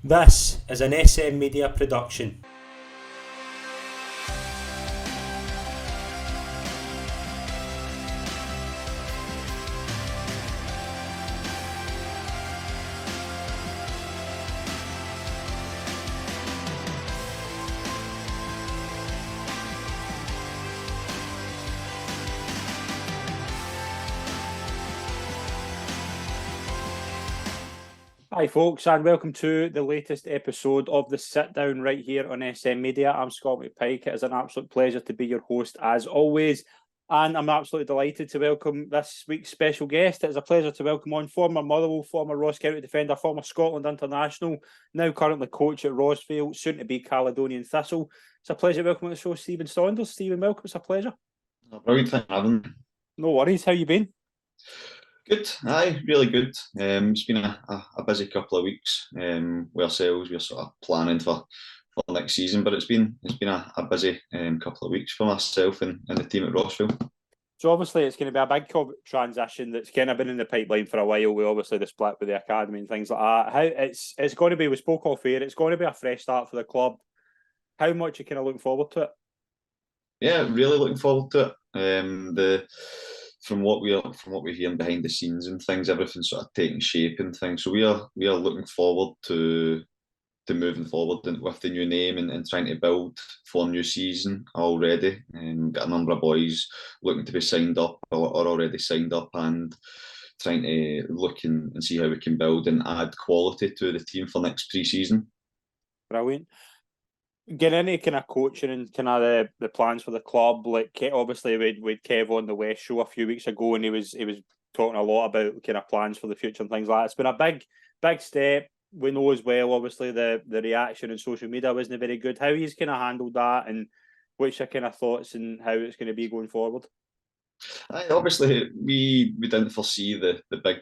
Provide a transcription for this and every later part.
This is an SM Media production. Hi folks, and welcome to the latest episode of the Sit Down right here on SM Media. I'm Scott McPike. It is an absolute pleasure to be your host as always, and I'm absolutely delighted to welcome this week's special guest. It is a pleasure to welcome on former Motherwell, former Ross County defender, former Scotland international, now currently coach at Rossvale, soon to be Caledonian Thistle. It's a pleasure welcoming to the show Steven Saunders. Steven, welcome. It's a pleasure. Brilliant, thanks for having me. No worries. How you been? Good, aye, really good. It's been a busy couple of weeks with ourselves. We're sort of planning for next season, but it's been a busy couple of weeks for myself and the team at Rossvale. So obviously it's going to be a big transition that's kind of been in the pipeline for a while. We obviously the split with the academy and things like that. How it's going to be, we spoke off air, it's going to be a fresh start for the club. How much are you kind of looking forward to it? Yeah, really looking forward to it. From what we're hearing behind the scenes and things, everything's sort of taking shape and things. So we are looking forward to moving forward with the new name and trying to build for new season already. Got a number of boys looking to be signed up or already signed up and trying to look and see how we can build and add quality to the team for next pre-season. Brilliant. Get any kind of coaching and kind of the plans for the club. Like obviously we'd Kev on the West show a few weeks ago, and he was talking a lot about kind of plans for the future and things like that. It's been a big step. We know as well, obviously the reaction on social media wasn't very good. How he's kind of handled that, and what's your kind of thoughts and how it's going to be going forward? Obviously, we didn't foresee the big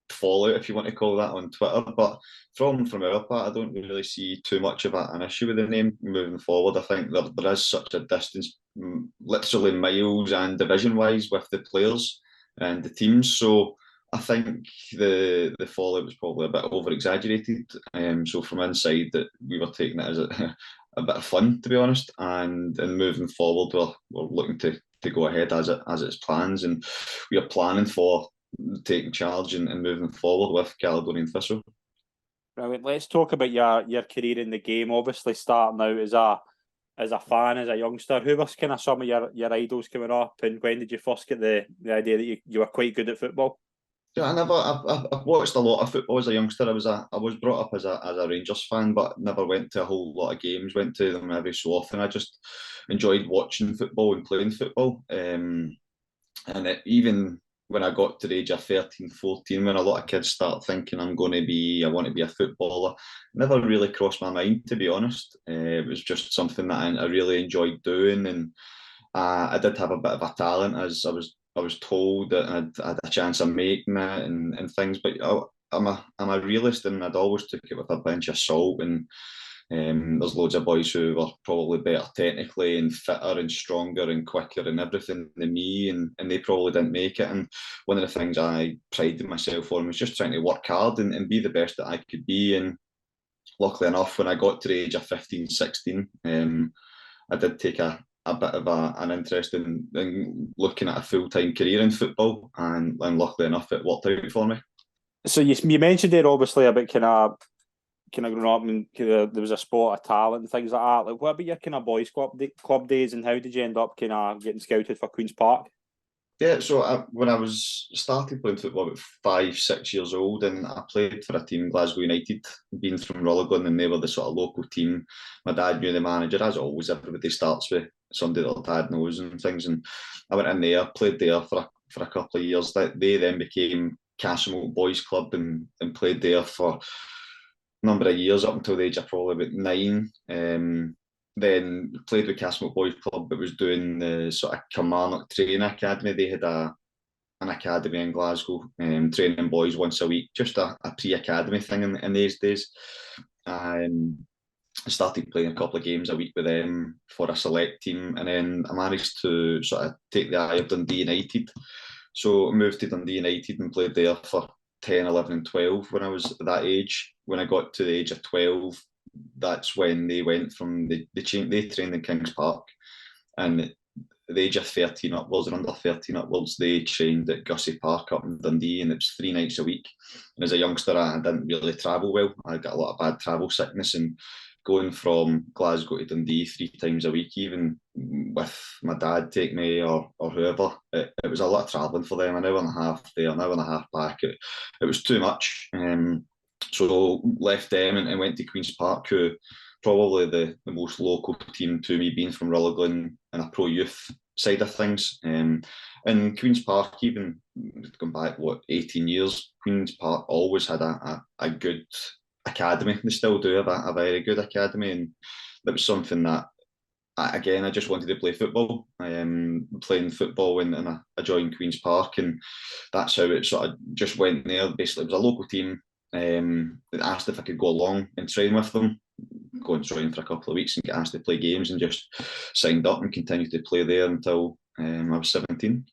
fallout, if you want to call that, on Twitter. But from our part, I don't really see too much of an issue with the name moving forward. I think there is such a distance, literally miles and division wise, with the players and the teams. So I think the fallout was probably a bit over exaggerated. So from inside, that we were taking it as a bit of fun, to be honest. And moving forward, we're looking to go ahead as it's plans, and we are planning for taking charge and moving forward with Caledonian Thistle. Right, let's talk about your career in the game. Obviously, starting out as a fan, as a youngster, who was kind of some of your idols coming up, and when did you first get the idea that you were quite good at football? Yeah, I've watched a lot of football as a youngster. I was brought up as a Rangers fan, but never went to a whole lot of games. Went to them every so often. I just enjoyed watching football and playing football. Even when I got to the age of 13, 14, when a lot of kids start thinking I want to be a footballer, never really crossed my mind, to be honest. It was just something that I really enjoyed doing, and I did have a bit of a talent, as I was told that I had a chance of making it and things. But I'm a realist, and I'd always took it with a pinch of salt. And there's loads of boys who were probably better technically and fitter and stronger and quicker and everything than me, and they probably didn't make it. And one of the things I prided myself on was just trying to work hard and be the best that I could be. And luckily enough, when I got to the age of 15, 16, I did take a bit of an interest in looking at a full-time career in football, and luckily enough it worked out for me. So you mentioned there obviously about kind of growing up and there was a sport of talent and things like that. Like, what about your kind of boys club days, and how did you end up kind of getting scouted for Queen's Park? Yeah, so when I was started playing football about 5, 6 years old, and I played for a team, Glasgow United, being from Rutherglen, and they were the sort of local team. My dad knew the manager, as always. Everybody starts with somebody that their dad knows and things. And I went in there, played there for a couple of years. They then became Castlemilk Boys Club, and played there for a number of years up until the age of probably about 9. Then played with Castlemilk Boys Club, but was doing the sort of Kilmarnock Training Academy. They had an academy in Glasgow, training boys once a week, just a pre-academy thing in these days. I started playing a couple of games a week with them for a select team, and then I managed to sort of take the eye of Dundee United. So I moved to Dundee United and played there for 10, 11 and 12 when I was that age. when I got to the age of 12, that's when they went from they trained in Kings Park, and at the age of 13 upwards or under 13 upwards, they trained at Gussie Park up in Dundee, and it was 3 nights a week. And as a youngster, I didn't really travel well. I got a lot of bad travel sickness, and going from Glasgow to Dundee 3 times a week, even with my dad take me or whoever, it was a lot of travelling for them. An hour and a half there, an hour and a half back. It was too much. So left them and went to Queen's Park, who probably the most local team to me, being from Rutherglen and a pro youth side of things. And Queen's Park, even going back 18 years, Queen's Park always had a good academy. They still do have a very good academy, and that was something that I just wanted to play football. Playing football and I joined Queen's Park, and that's how it sort of just went there. Basically, it was a local team. Asked if I could go along and train with them, go and train for a couple of weeks and get asked to play games, and just signed up and continued to play there until I was 17.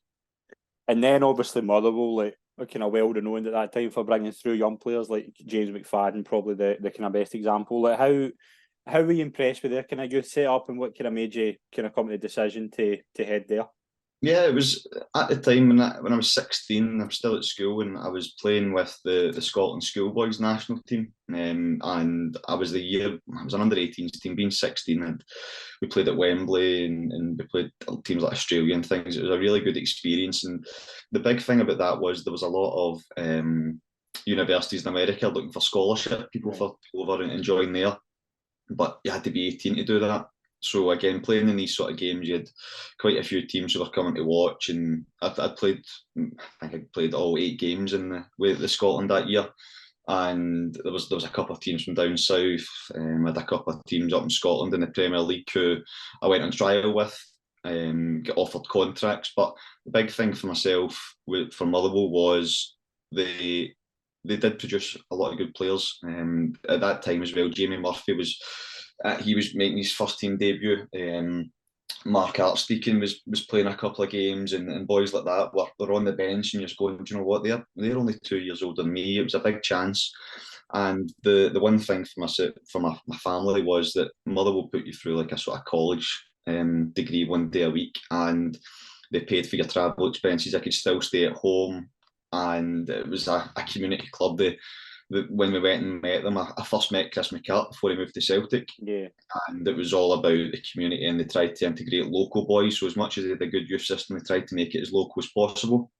And then obviously Motherwell, like kind of well renowned at that time for bringing through young players like James McFadden, probably the kind of best example. Like how were you impressed with their kind of youth set up, and what kind of made you kind of come to the decision to head there? Yeah, it was at the time when I was 16. I was still at school, and I was playing with the Scotland schoolboys national team. And I was an under-18s team, being 16, and we played at Wembley, and we played teams like Australia and things. It was a really good experience, and the big thing about that was there was a lot of universities in America looking for scholarship people for over and join there, but you had to be 18 to do that. So again, playing in these sort of games, you had quite a few teams who were coming to watch, and I think I played all 8 games with the Scotland that year. And there was a couple of teams from down south. I had a couple of teams up in Scotland in the Premier League who I went on trial with, get offered contracts. But the big thing for myself for Motherwell was they did produce a lot of good players. At that time as well, Jamie Murphy was making his first team debut. Mark Archdeacon was playing a couple of games, and boys like that were on the bench, and you're just going, do you know what, they're only 2 years older than me. It was a big chance. And the one thing for my family was that Motherwell put you through like a sort of college degree 1 day a week, and they paid for your travel expenses. I could still stay at home, and it was a community club. When we went and met them, I first met Chris McCart before he moved to Celtic. Yeah. And it was all about the community, and they tried to integrate local boys. So as much as they had a good youth system, they tried to make it as local as possible.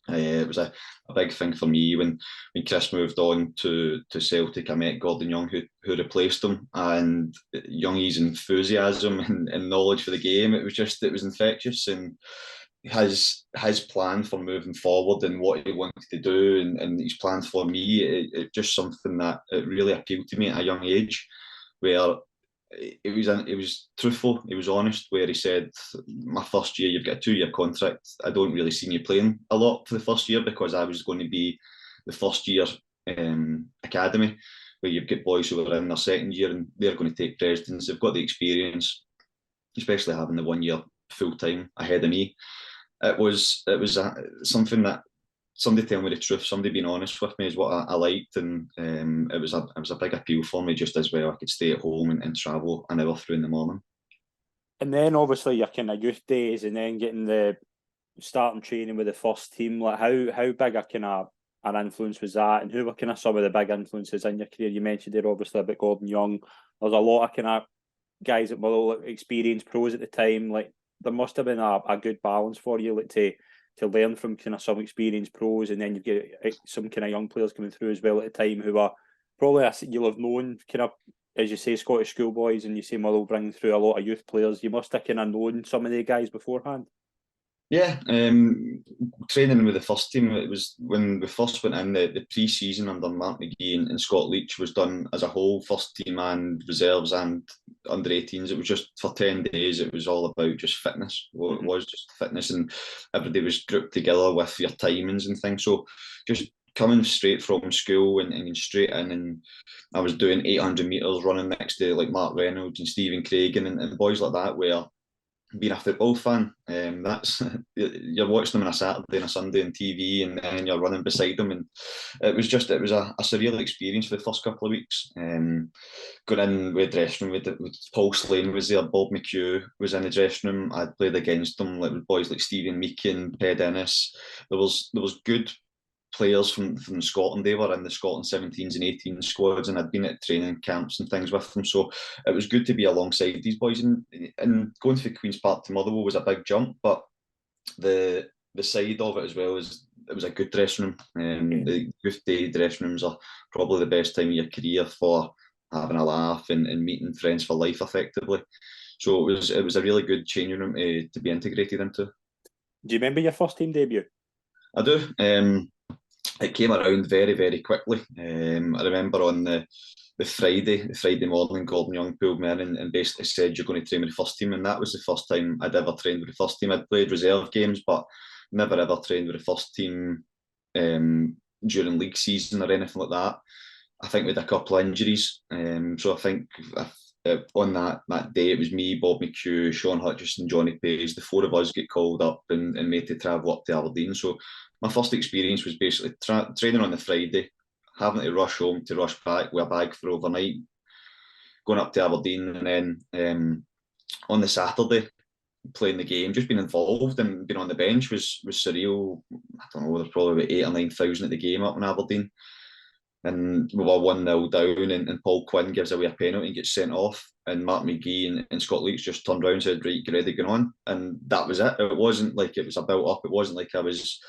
It was a big thing for me when Chris moved on to Celtic. I met Gordon Young, who replaced him, and Youngie's enthusiasm and knowledge for the game, it was infectious. And his plan for moving forward and what he wanted to do, and his plans for me, it just something that it really appealed to me at a young age, where it was truthful, he was honest, where he said, my first year, you've got a 2-year contract, I don't really see you playing a lot for the first year, because I was going to be the first year academy, where you've got boys who are in their second year, and they're going to take precedence. They've got the experience, especially having the 1 year full time ahead of me. It was something that somebody telling me the truth, somebody being honest with me is what I liked, and it was a big appeal for me, just as well I could stay at home and travel an hour through in the morning. And then obviously your kind of youth days, and then getting the starting training with the first team. Like how big a kind of an influence was that, and who were kind of some of the big influences in your career? You mentioned there obviously about Gordon Young. There's a lot of kind of guys that were experienced pros at the time. Like there must have been a good balance for you, like to learn from kind of some experienced pros, and then you get some kind of young players coming through as well at the time who are probably, you'll have known kind of, as you say, Scottish schoolboys, and you say Motherwell bringing through a lot of youth players. You must have kind of known some of the guys beforehand. Yeah, training with the first team, it was when we first went in, the pre-season under Mark McGee and Scott Leach was done as a whole, first team and reserves and under 18s. It was just for 10 days, it was all about just fitness. Well, it was just fitness, and everybody was grouped together with your timings and things. So just coming straight from school and straight in, and I was doing 800 metres running next to like Mark Reynolds and Stephen Craig and boys like that, where being a football fan. That's you're watching them on a Saturday and a Sunday on TV, and then you're running beside them, and it was a surreal experience for the first couple of weeks. Going in with the dressing room with Paul Slane was there, Bob McHugh was in the dressing room. I'd played against them, like with boys like Stephen Meekin, Ped Ennis. There was good players from Scotland. They were in the Scotland 17s and 18 squads, and I'd been at training camps and things with them. So it was good to be alongside these boys. And going to Queen's Park to Motherwell was a big jump, but the side of it as well is it was a good dressing room. The youth day dressing rooms are probably the best time of your career for having a laugh and meeting friends for life, effectively. So it was a really good changing room to be integrated into. Do you remember your first team debut? I do. It came around very, very quickly. I remember on the Friday morning, Gordon Young pulled me in and basically said, "You're going to train with the first team." And that was the first time I'd ever trained with the first team. I'd played reserve games, but never ever trained with the first team during league season or anything like that. I think we had a couple of injuries. So I think on that day, it was me, Bob McHugh, Sean Hutchison, Johnny Page. The four of us get called up and made to travel up to Aberdeen. So my first experience was basically training on the Friday, having to rush home to rush back with a bag for overnight, going up to Aberdeen, and then on the Saturday playing the game. Just being involved and being on the bench was surreal. I don't know, there's probably about 8,000 or 9,000 at the game up in Aberdeen. And we were 1-0 down, and Paul Quinn gives away a penalty and gets sent off. And Mark McGee and Scott Leaks just turned around and said, "Right, get ready, going on." And that was it. It wasn't like it was a built up. It wasn't like I was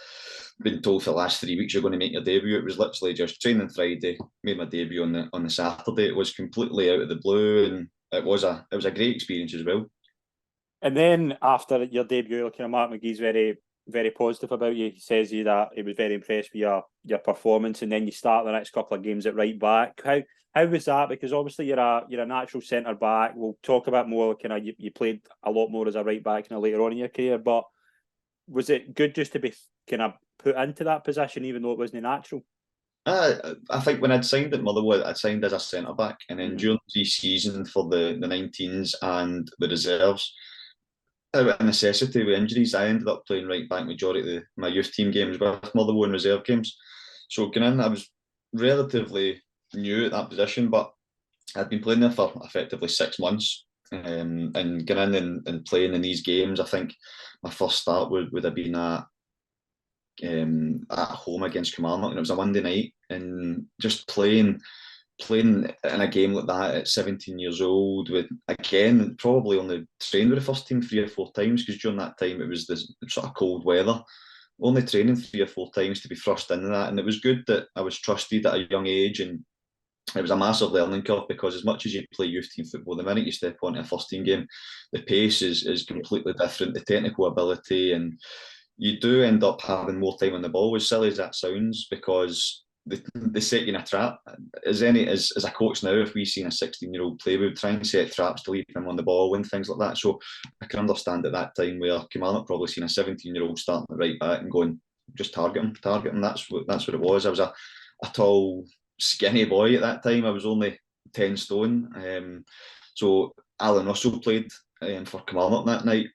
been told for the last 3 weeks you're going to make your debut. It was literally just training Friday, made my debut on the Saturday. It was completely out of the blue, and it was a great experience as well. And then after your debut, kind of Mark McGee's very, very positive about you. He says that he was very impressed with your performance, and then you start the next couple of games at right back. How was that? Because obviously you're a natural centre back. We'll talk about more. Kind of you played a lot more as a right back kind of later on in your career, but was it good just to be kind of put into that position, even though it wasn't natural? I think when I'd signed at Motherwell, I'd signed as a centre back, and then during pre-season for the 19s and the reserves, out of necessity with injuries, I ended up playing right back majority of my youth team games with Motherwell and reserve games. So going in, I was relatively new at that position, but I'd been playing there for effectively 6 months. And getting in and playing in these games, I think my first start would have been at home against Kilmarnock, and it was a Monday night, and just playing in a game like that at 17 years old, with again probably only trained with the first team 3 or 4 times, because during that time it was this sort of cold weather. Only training 3 or 4 times to be thrust into that, and it was good that I was trusted at a young age, and it was a massive learning curve, because as much as you play youth team football, the minute you step onto a first team game, the pace is completely different, the technical ability, and you do end up having more time on the ball, as silly as that sounds, because they set you in a trap. As a coach now, if we seen a 16-year-old play, we would try and set traps to leave him on the ball and things like that. So I can understand at that time where Kilmarnock probably seen a 17-year-old starting at right back and going, just target him. That's what it was. I was a tall, skinny boy at that time. I was only 10 stone. So Alan Russell played for Kilmarnock that night.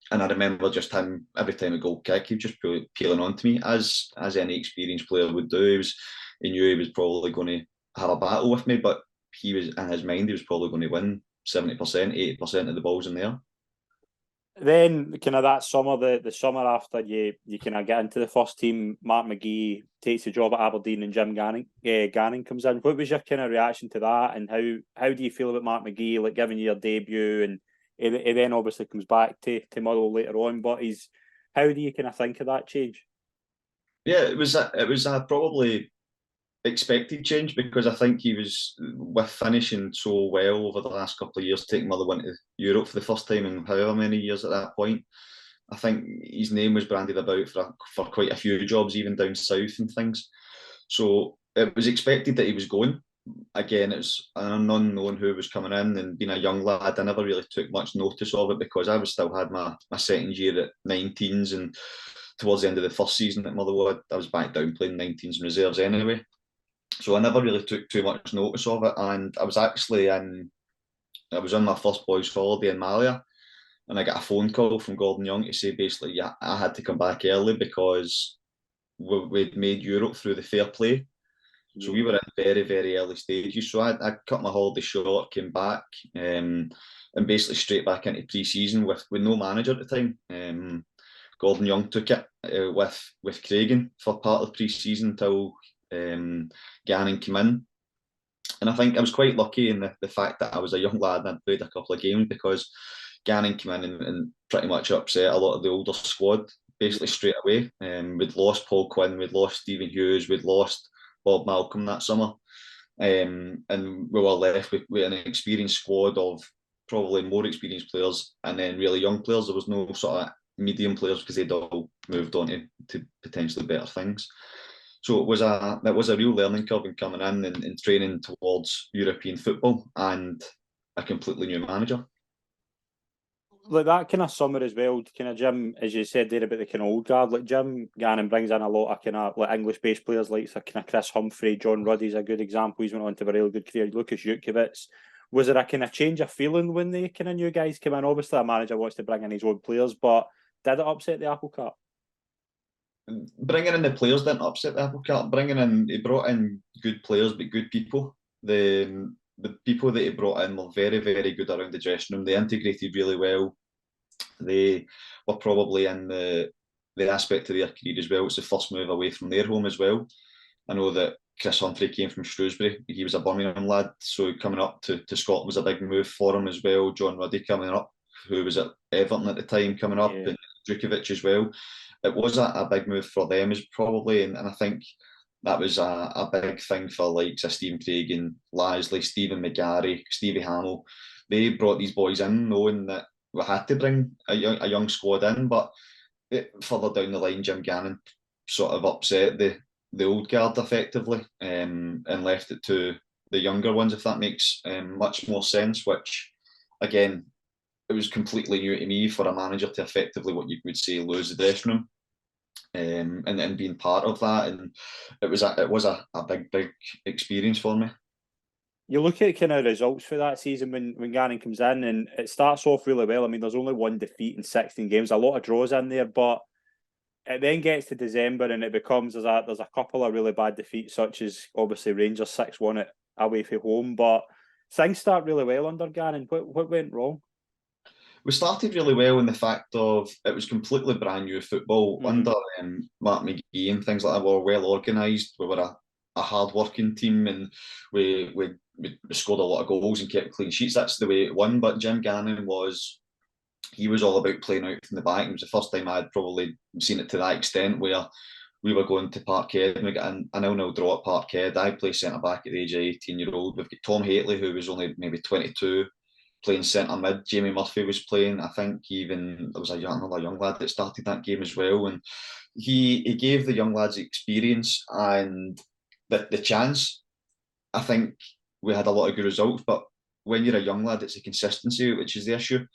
And I remember just him, every time a goal kick, he'd just peeling on to me, as any experienced player would do. He knew he was probably going to have a battle with me, but he was, in his mind, he was probably going to win 70%, 80% of the balls in there. Then kind of that summer, the summer after you kind of get into the first team, Mark McGee takes the job at Aberdeen and Jim Ganning comes in. What was your kind of reaction to that, and how do you feel about Mark McGee, like giving you your debut, and he then obviously comes back to Motherwell later on, but how do you kind of think of that change? Yeah, it was a probably expected change, because I think he was, with finishing so well over the last couple of years, taking Motherwell to Europe for the first time in however many years at that point. I think his name was branded about for quite a few jobs, even down south and things. So it was expected that he was going. Again, it's an unknown who was coming in, and being a young lad, I never really took much notice of it, because I was still had my second year at 19s, and towards the end of the first season at Motherwell, I was back down playing 19s and reserves anyway. So I never really took too much notice of it, and I was on my first boys' holiday in Malia, and I got a phone call from Gordon Young to say basically, yeah, I had to come back early because we'd made Europe through the fair play. So we were in very, very early stages. So I cut my holiday short, came back, and basically straight back into pre-season with no manager at the time. Gordon Young took it with Craigan for part of pre-season until Gannon came in. And I think I was quite lucky in the fact that I was a young lad and I'd played a couple of games, because Gannon came in and pretty much upset a lot of the older squad basically straight away. We'd lost Paul Quinn, we'd lost Stephen Hughes, we'd lost Bob Malcolm that summer. And we were left with an experienced squad of probably more experienced players and then really young players. There was no sort of medium players because they'd all moved on to potentially better things. So it was a real learning curve in coming in and training towards European football and a completely new manager. Like that kind of summer as well, kind of Jim, as you said there about the kind of old guard, like Jim Gannon brings in a lot of kind of like English-based players, like kind of Chris Humphrey, John Ruddy's a good example. He's went on to have a really good career. Lucas Jukovic. Was there a kind of change of feeling when the kind of new guys came in? Obviously, a manager wants to bring in his own players, but did it upset the apple cart? Bringing in the players didn't upset the apple cart. He brought in good players, but good people. The people that he brought in were very, very good around the dressing room. They integrated really well. They were probably in the aspect of their career as well. It's the first move away from their home as well. I know that Chris Humphrey came from Shrewsbury. He was a Birmingham lad, so coming up to Scotland was a big move for him as well. John Ruddy coming up, who was at Everton at the time, coming up, and Djukovic as well. It was a big move for them, as probably, and I think that was a big thing for like Stephen Craigan, Lasley, Stephen McGarry, Stevie Hamill. They brought these boys in knowing that we had to bring a young squad in, but further down the line, Jim Gannon sort of upset the old guard effectively, and left it to the younger ones, if that makes much more sense, which again, it was completely new to me for a manager to effectively, what you would say, lose the dressing room, and being part of that, and it was a big experience for me. You look at kind of results for that season when Gannon comes in, and it starts off really well. I mean, there's only one defeat in 16 games, a lot of draws in there, but it then gets to December and it becomes there's a couple of really bad defeats, such as obviously Rangers 6-1 away from home, but things start really well under Gannon. What went wrong? We started really well in the fact of it was completely brand new football under Mark McGee and things like that. We were well organised. We were a hard working team, and we scored a lot of goals and kept clean sheets. That's the way it won. But Jim Gannon was all about playing out from the back. It was the first time I'd probably seen it to that extent, where we were going to Parkhead and we got a 0-0 draw at Parkhead. I played centre back at the age of 18-year-old. We've got Tom Haitley, who was only maybe 22, playing centre mid. Jamie Murphy was playing. I think even there was another young lad that started that game as well. And he gave the young lads experience and the chance. I think we had a lot of good results, but when you're a young lad, it's a consistency, which is the issue.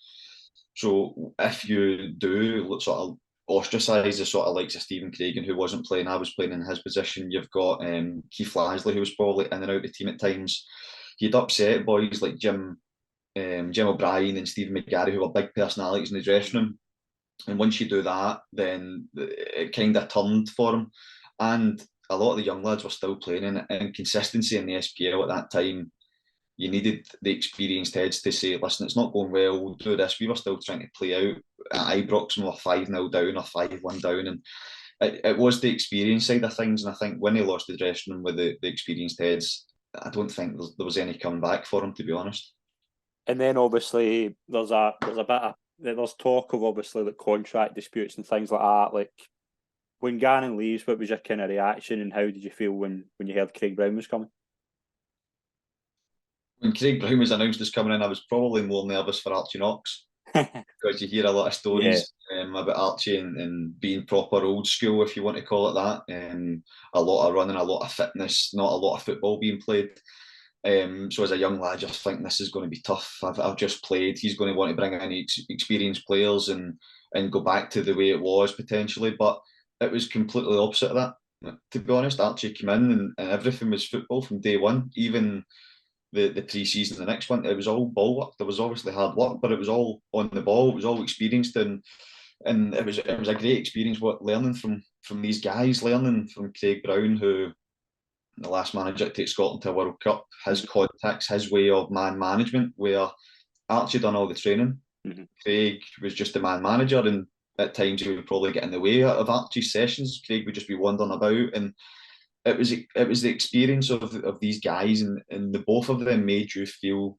So if you do sort of ostracise the sort of likes of Stephen Craigan, who wasn't playing, I was playing in his position. You've got Keith Lasley, who was probably in and out of the team at times. He'd upset boys like Jim O'Brien and Stephen McGarry, who were big personalities in the dressing room. And once you do that, then it kind of turned for him. And a lot of the young lads were still playing in consistency in the SPL at that time. You needed the experienced heads to say, listen, it's not going well, we'll do this. We were still trying to play out. At Ibrox, we were 5-0 down or 5-1 down. And it was the experience side of things. And I think when he lost the dressing room with the experienced heads, I don't think there was any coming back for him, to be honest. And then obviously there's talk of obviously like contract disputes and things like that. Like when Gannon leaves, what was your kind of reaction and how did you feel when you heard Craig Brown was coming? When Craig Brown was announced as coming in, I was probably more nervous for Archie Knox because you hear a lot of stories about Archie and being proper old school, if you want to call it that. A lot of running, a lot of fitness, not a lot of football being played. So as a young lad, just think this is going to be tough. I've just played. He's going to want to bring in experienced players and go back to the way it was potentially. But it was completely opposite of that. To be honest, Archie came in and everything was football from day one. Even the pre-season, the next one, it was all ball work. There was obviously hard work, but it was all on the ball. It was all experienced, and it was a great experience. What learning from these guys, learning from Craig Brown, who the last manager to take Scotland to a World Cup, his contacts, his way of man management, where Archie done all the training. Mm-hmm. Craig was just the man manager, and at times he would probably get in the way of Archie's sessions. Craig would just be wandering about, and it was the experience of these guys, and the both of them made you feel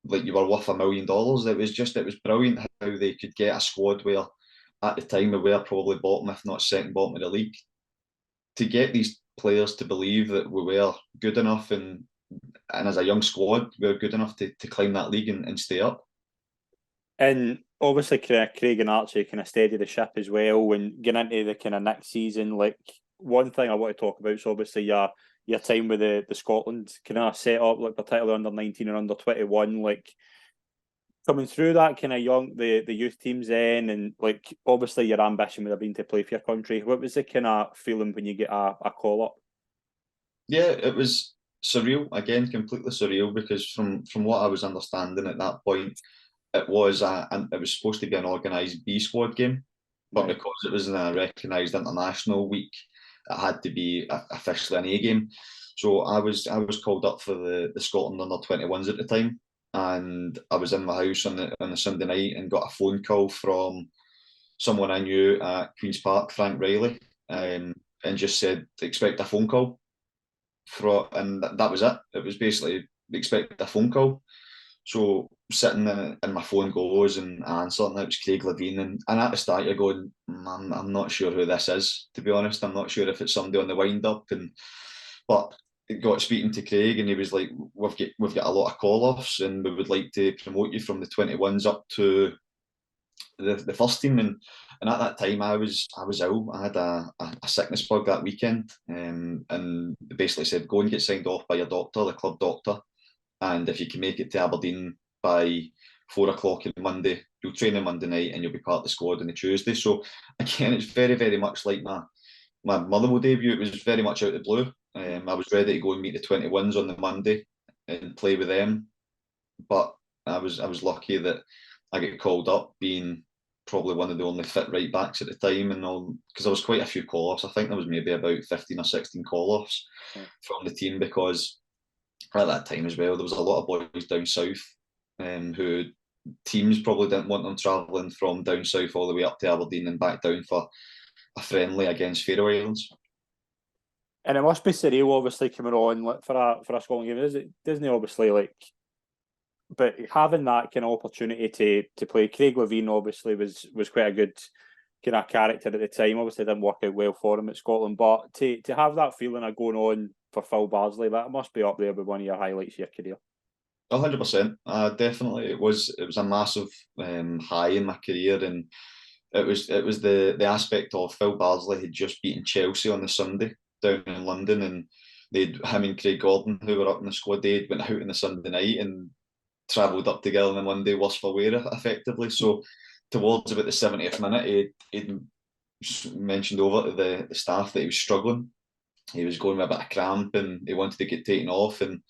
like you were worth $1 million. It was brilliant how they could get a squad where at the time we were probably bottom, if not second bottom of the league, to get these players to believe that we were good enough, and as a young squad we were good enough to climb that league and stay up. And obviously, Craig and Archie kind of steady the ship as well. When getting into the kind of next season, like one thing I want to talk about is obviously your time with the Scotland kind of set up, like particularly under 19 and under 21, like coming through that kind of the youth teams then, and like obviously your ambition would have been to play for your country. What was the kind of feeling when you get a call up? Yeah, it was surreal, again, completely surreal, because from what I was understanding at that point, it was supposed to be an organised B squad game, but because it was in a recognised international week, it had to be officially an A game. So I was called up for the Scotland under 21s at the time, and I was in my house on the Sunday night and got a phone call from someone I knew at Queen's Park, Frank Riley, and just said expect a phone call. And that was it. It was basically expect a phone call. So sitting there and my phone goes and I answer, and it was Craig Levein. And at the start, you're going, I'm not sure who this is, to be honest. I'm not sure if it's somebody on the wind up. But got speaking to Craig, and he was like, we've got a lot of call offs, and we would like to promote you from the 21s up to the first team. And at that time I was ill. I had a sickness bug that weekend, and they basically said go and get signed off by your doctor, the club doctor, and if you can make it to Aberdeen by 4 o'clock on Monday, you'll train on Monday night and you'll be part of the squad on the Tuesday. So again, it's very, very much like my Motherwell debut. It was very much out of the blue. I was ready to go and meet the 21s on the Monday and play with them, but I was lucky that I get called up, being probably one of the only fit right backs at the time, and all, because there was quite a few call offs. I think there was maybe about 15 or 16 call offs from the team, because at that time as well there was a lot of boys down south who teams probably didn't want them travelling from down south all the way up to Aberdeen and back down for a friendly against Faroe Islands. And it must be surreal, obviously, coming on for a Scotland game. Doesn't it, obviously, like, but having that kind of opportunity to play, Craig Levein obviously was quite a good kind of character at the time. Obviously, it didn't work out well for him at Scotland, but to have that feeling of going on for Phil Bardsley, that must be up there with one of your highlights of your career. 100%. Definitely, it was a massive high in my career, and it was the aspect of Phil Bardsley had just beaten Chelsea on the Sunday down in London, and him and Craig Gordon, who were up in the squad, they went out on the Sunday night and travelled up together on the Monday, worse for wear, effectively. So towards about the 70th minute, he'd mentioned over to the staff that he was struggling. He was going with a bit of cramp and he wanted to get taken off, and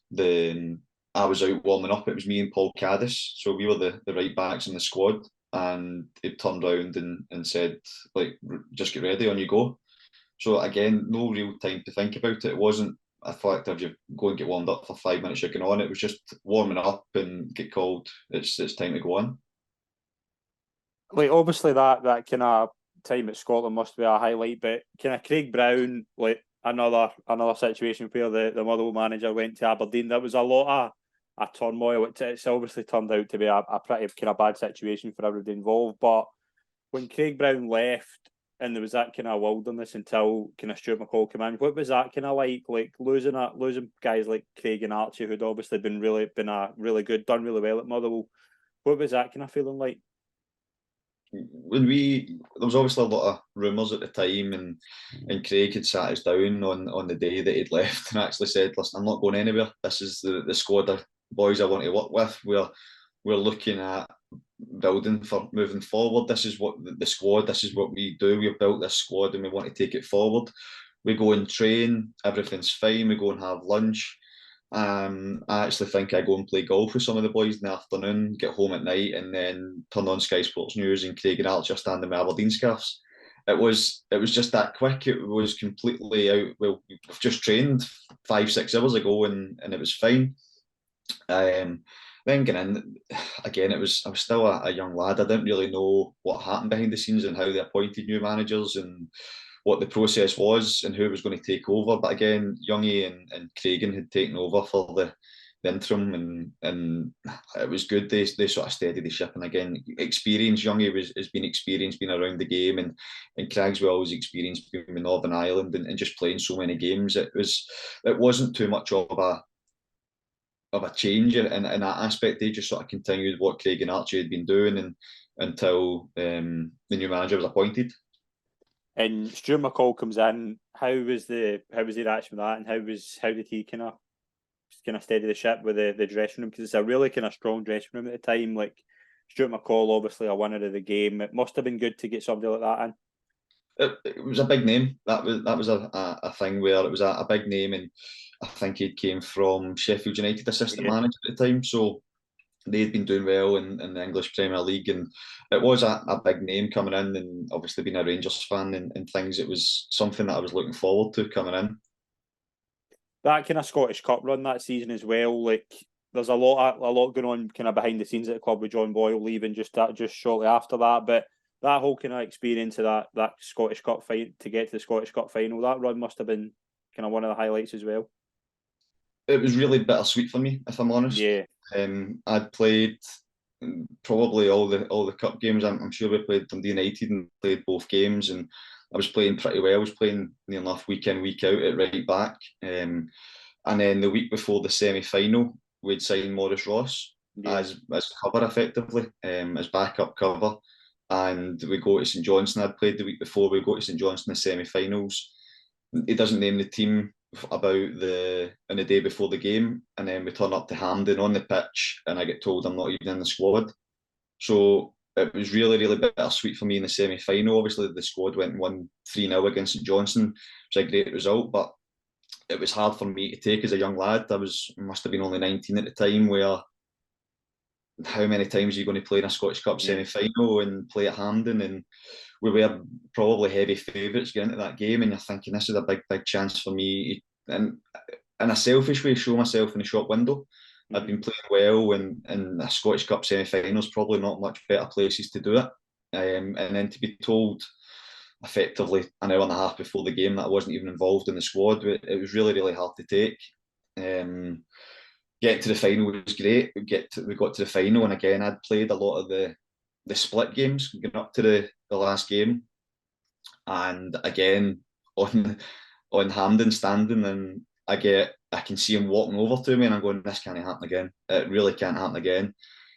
then I was out warming up. It was me and Paul Caddis, so we were the right backs in the squad, and he turned around and said, like, just get ready, on you go. So again, no real time to think about it. It wasn't a fact of you go and get warmed up for 5 minutes, you're going on. It was just warming up and get called. It's time to go on. Like, obviously that kind of time at Scotland must be a highlight, but kind of Craig Brown, like another situation where the Motherwell manager went to Aberdeen. There was a lot of turmoil. It's obviously turned out to be a pretty kind of bad situation for everybody involved. But when Craig Brown left, and there was that kind of wilderness until kind of Stuart McCall came in, what was that kind of like losing guys like Craig and Archie, who'd obviously been really good, done really well at Motherwell? What was that kind of feeling like? There was obviously a lot of rumours at the time, and Craig had sat us down on the day that he'd left and actually said, listen, I'm not going anywhere. This is the squad of boys I want to work with. We're looking at building for moving forward. This is what the squad, this is what we do. We've built this squad and we want to take it forward. We go and train, everything's fine. We go and have lunch. I actually think I go and play golf with some of the boys in the afternoon, get home at night, and then turn on Sky Sports News and Craig and Archer standing with Aberdeen scarves. It was just that quick. It was completely out. Well, we've just trained 5-6 hours ago, and it was fine. Then getting in again, I was still a young lad. I didn't really know what happened behind the scenes and how they appointed new managers and what the process was and who was going to take over. But again, Youngie and Cragen had taken over for the interim, and it was good. They sort of steadied the ship. And again, experience. Youngie has been experienced, been around the game, and Craigswell was experienced being in Northern Ireland and just playing so many games. It wasn't too much of a change in that aspect. They just sort of continued what Craig and Archie had been doing and until the new manager was appointed. And Stuart McCall comes in. How was the reaction with that, and how did he kind of steady the ship with the dressing room, because it's a really kind of strong dressing room at the time. Like Stuart McCall, obviously a winner of the game. It must have been good to get somebody like that in. It was a big name. That was a thing where it was a big name, and I think he came from Sheffield United assistant manager at the time, so they'd been doing well in the English Premier League, and it was a big name coming in, and obviously being a Rangers fan and things, it was something that I was looking forward to coming in. That kind of Scottish Cup run that season as well, like there's a lot going on kind of behind the scenes at the club with John Boyle leaving just shortly after that, but that whole kind of experience of that Scottish Cup fight to get to the Scottish Cup final, that run must have been kind of one of the highlights as well. It was really bittersweet for me, if I'm honest. Yeah. I'd played probably all the cup games. I'm sure we played Dundee United and played both games, and I was playing pretty well. I was playing near enough week in, week out at right back. And then the week before the semi-final, we'd signed Maurice Ross as cover effectively, as backup cover. And we go to St Johnstone. I'd played the week before. We go to St Johnstone in the semi-finals. He doesn't name the team about in the day before the game, and then we turn up to Hampden on the pitch, and I get told I'm not even in the squad. So it was really, really bittersweet for me in the semi-final. Obviously, the squad went and won 3-0 against St Johnstone, which was a great result, but it was hard for me to take as a young lad. Must have been only 19 at the time, where how many times are you going to play in a Scottish Cup semi-final and play at Hampden? And we were probably heavy favourites getting into that game, and you're thinking this is a big, big chance for me, and in a selfish way, show myself in the shop window. I've been playing well, and a Scottish Cup semi-final is probably not much better places to do it. And then to be told effectively an hour and a half before the game that I wasn't even involved in the squad, it was really, really hard to take. Getting to the final was great. We got to the final, and again, I'd played a lot of the split games getting up to the last game, and again on Hampden standing, and I can see him walking over to me, and I'm going, this can't happen again. It really can't happen again.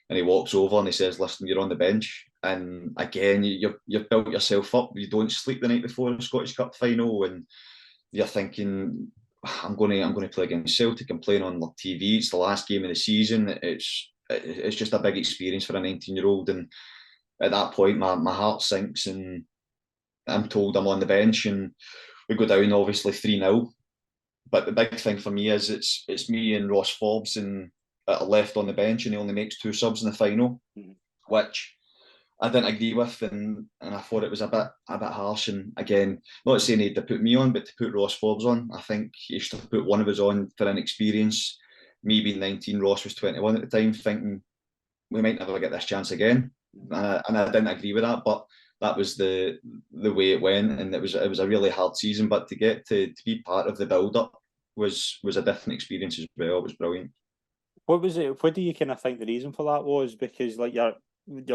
And he walks over and he says, listen, you're on the bench. And again, you've built yourself up. You don't sleep the night before the Scottish Cup final, and you're thinking, I'm going to play against Celtic. I'm playing on TV. It's the last game of the season. It's just a big experience for a 19-year-old. And at that point, my heart sinks, and I'm told I'm on the bench, and we go down obviously 3-0. But the big thing for me is it's me and Ross Forbes and are left on the bench, and he only makes 2 subs in the final, which I didn't agree with, and I thought it was a bit harsh. And again, not saying he had to put me on, but to put Ross Forbes on, I think he should have put one of us on for inexperience. Me being 19, Ross was 21 at the time, thinking we might never get this chance again. And I didn't agree with that, but that was the way it went, and it was a really hard season. But to get to be part of the build up was a different experience as well. It was brilliant. What was it? What do you kind of think the reason for that was? Because like you're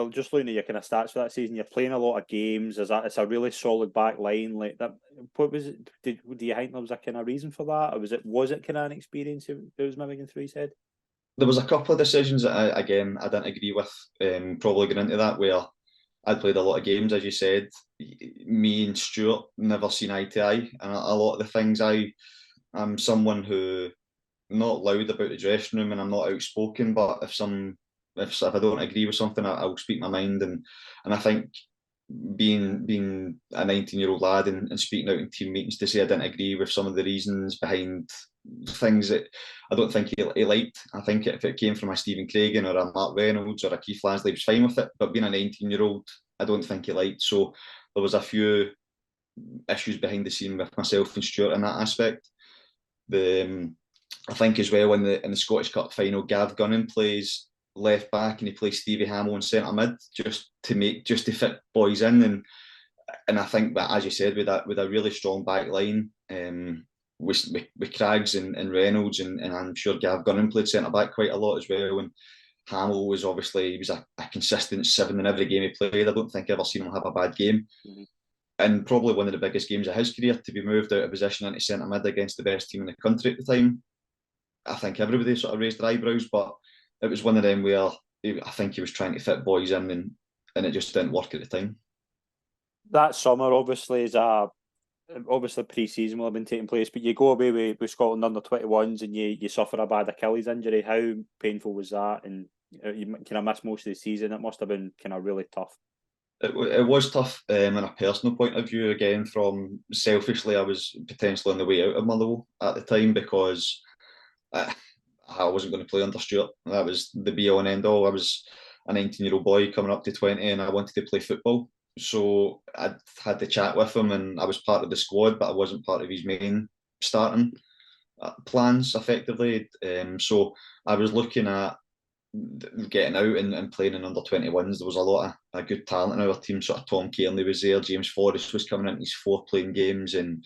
just looking at your kind of stats for that season. You're playing a lot of games. It's a really solid back line like that. What was it? Do you think there was a kind of reason for that, or was it kind of an experience that was maybe going through his head? There was a couple of decisions that I didn't agree with. Probably going into that, where I'd played a lot of games, as you said. Me and Stuart never seen eye to eye, and a lot of the things I'm someone who not loud about the dressing room, and I'm not outspoken. But if I don't agree with something, I'll speak my mind, and I think being a 19-year-old lad and speaking out in team meetings to say I didn't agree with some of the reasons behind things that I don't think he liked. I think if it came from a Stephen Craigan or a Mark Reynolds or a Keith Lansley, he was fine with it. But being a 19-year-old, I don't think he liked. So there was a few issues behind the scene with myself and Stuart in that aspect. I think as well in the Scottish Cup final, Gav Gunning plays left back and he plays Stevie Hamill in centre mid just to fit boys in, and I think that, as you said, with a really strong back line, with Craggs and Reynolds, and I'm sure Gav Gunning played centre back quite a lot as well. And Hamill was obviously a consistent 7 in every game he played. I don't think I've ever seen him have a bad game. Mm-hmm. And probably one of the biggest games of his career, to be moved out of position into centre mid against the best team in the country at the time. I think everybody sort of raised their eyebrows, but it was one of them where I think he was trying to fit boys in, and it just didn't work at the time. That summer obviously pre-season will have been taking place, but you go away with Scotland under 21s and you suffer a bad Achilles injury. How painful was that? And you kind of missed most of the season. It must have been kind of really tough. It was tough in a personal point of view. Again, from selfishly, I was potentially on the way out of Motherwell at the time because I wasn't going to play under Stuart. That was the be-all and end-all. I was a 19-year-old boy coming up to 20 and I wanted to play football. So I had to chat with him and I was part of the squad, but I wasn't part of his main starting plans, effectively. So I was looking at getting out and playing in under 21s. There was a lot of good talent in our team. Sort of Tom Cairney was there. James Forrest was coming in his 4 playing games, and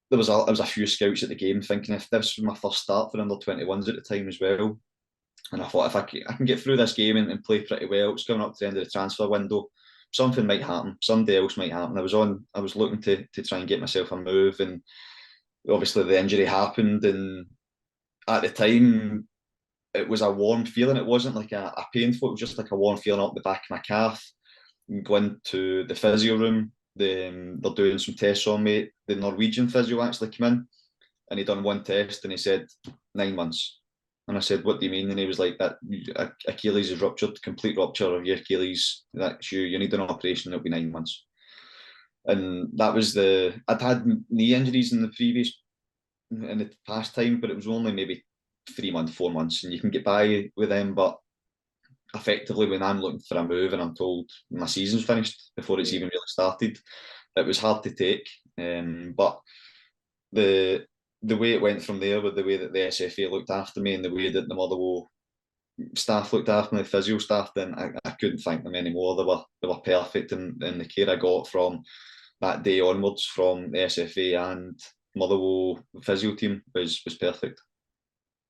there was a few scouts at the game thinking if this was my first start for under 21s at the time as well. And I thought if I can get through this game and play pretty well, it's coming up to the end of the transfer window, something might happen, somebody else might happen. I was looking to try and get myself a move, and obviously the injury happened, and at the time it was a warm feeling. It wasn't like a painful, it was just like a warm feeling up the back of my calf. Going to the physio room, they're doing some tests on me. The Norwegian physio actually came in and he done one test and he said 9 months. And I said, what do you mean? And he was like, that Achilles is ruptured, complete rupture of your Achilles. That's you need an operation, it'll be 9 months. And that was I'd had knee injuries in the past time, but it was only maybe 3 months, 4 months, and you can get by with them. But effectively, when I'm looking for a move and I'm told my season's finished before it's even really started, it was hard to take. But the way it went from there, with the way that the SFA looked after me and the way that the Motherwell staff looked after me, the physio staff, then I couldn't thank them anymore. They were perfect, and the care I got from that day onwards from the SFA and Motherwell physio team was perfect.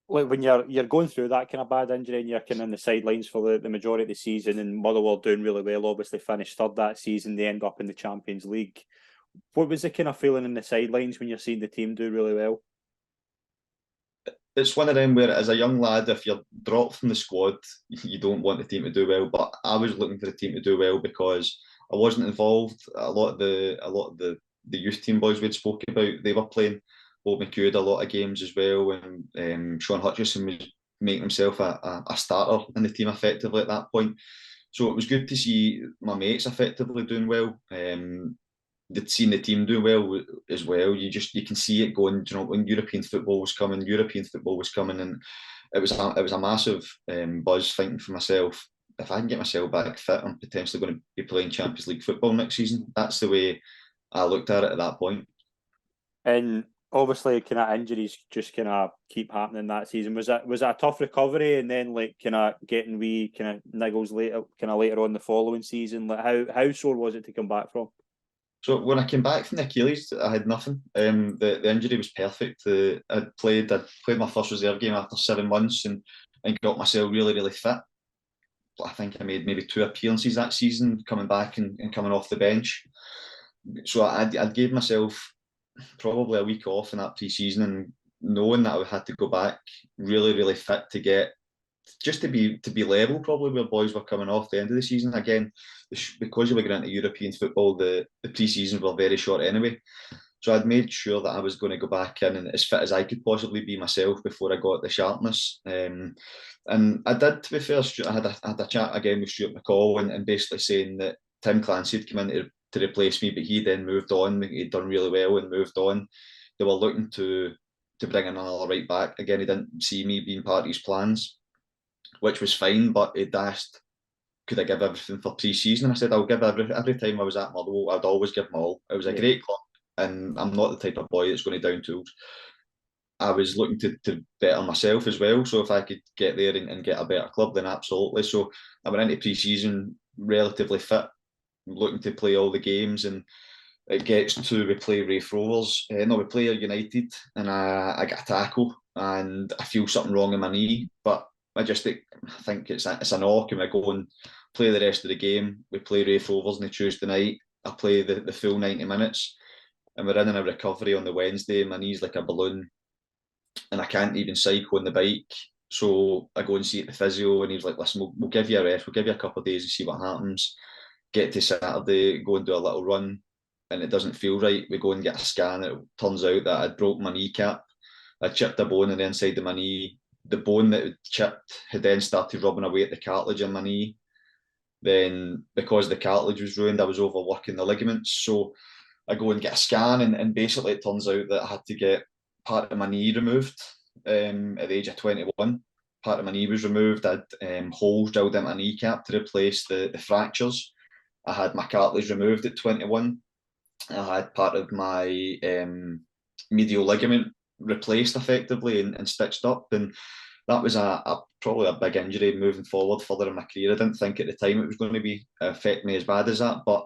Like when you're going through that kind of bad injury and you're kind of in the sidelines for the majority of the season, and Motherwell doing really well, obviously finished third that season, they end up in the Champions League. What was the kind of feeling in the sidelines when you're seeing the team do really well? It's one of them where, as a young lad, if you're dropped from the squad, you don't want the team to do well. But I was looking for the team to do well because I wasn't involved. A lot of the youth team boys we'd spoke about, they were playing. Bob McHugh had a lot of games as well, and Sean Hutchison was making himself a starter in the team effectively at that point. So it was good to see my mates effectively doing well. Seeing the team do well as well. You can see it going. You know, when European football was coming, and it was a massive buzz thinking for myself. If I can get myself back fit, I'm potentially going to be playing Champions League football next season. That's the way I looked at it at that point. And obviously, kind of injuries just kind of keep happening that season. Was that a tough recovery, and then like kind of getting wee kind of niggles later on the following season? Like how sore was it to come back from? So when I came back from the Achilles, I had nothing. The injury was perfect. I'd played my first reserve game after 7 months and got myself really, really fit. I think I made maybe 2 appearances that season, coming back and coming off the bench. So I gave myself probably a week off in that pre-season, and knowing that I had to go back really, really fit to get just to be level probably where boys were coming off the end of the season. Again, because you were going into European football, the pre-seasons were very short anyway. So I'd made sure that I was going to go back in and as fit as I could possibly be myself before I got the sharpness. And I did, to be fair, I had a chat again with Stuart McCall and basically saying that Tim Clancy had come in to replace me, but he then moved on. He'd done really well and moved on. They were looking to to bring in another right back. Again, he didn't see me being part of his plans, which was fine, but he'd asked, could I give everything for pre-season? And I said, I'll give every time I was at Motherwell, I'd always give my all. It was a great club, and I'm not the type of boy that's going to down tools. I was looking to better myself as well. So if I could get there and get a better club, then absolutely. So I went into pre-season relatively fit, looking to play all the games, and it gets to we play Raith Rovers. No, we play United, and I get a tackle, and I feel something wrong in my knee, but I think it's a knock, and we go and play the rest of the game. We play Raith Rovers on the Tuesday night. I play the full 90 minutes, and we're in a recovery on the Wednesday. My knee's like a balloon, and I can't even cycle on the bike. So I go and see the physio, and he's like, listen, we'll give you a rest. We'll give you a couple of days and see what happens. Get to Saturday, go and do a little run, and it doesn't feel right. We go and get a scan. It turns out that I'd broke my kneecap. I chipped a bone on the inside of my knee. The bone that had chipped had then started rubbing away at the cartilage in my knee. Then, because the cartilage was ruined, I was overworking the ligaments. So I go and get a scan, and basically it turns out that I had to get part of my knee removed at the age of 21. Part of my knee was removed. I had holes drilled in my kneecap to replace the fractures. I had my cartilage removed at 21. I had part of my medial ligament replaced effectively and stitched up, and that was probably a big injury moving forward further in my career. I didn't think at the time it was going to affect me as bad as that, but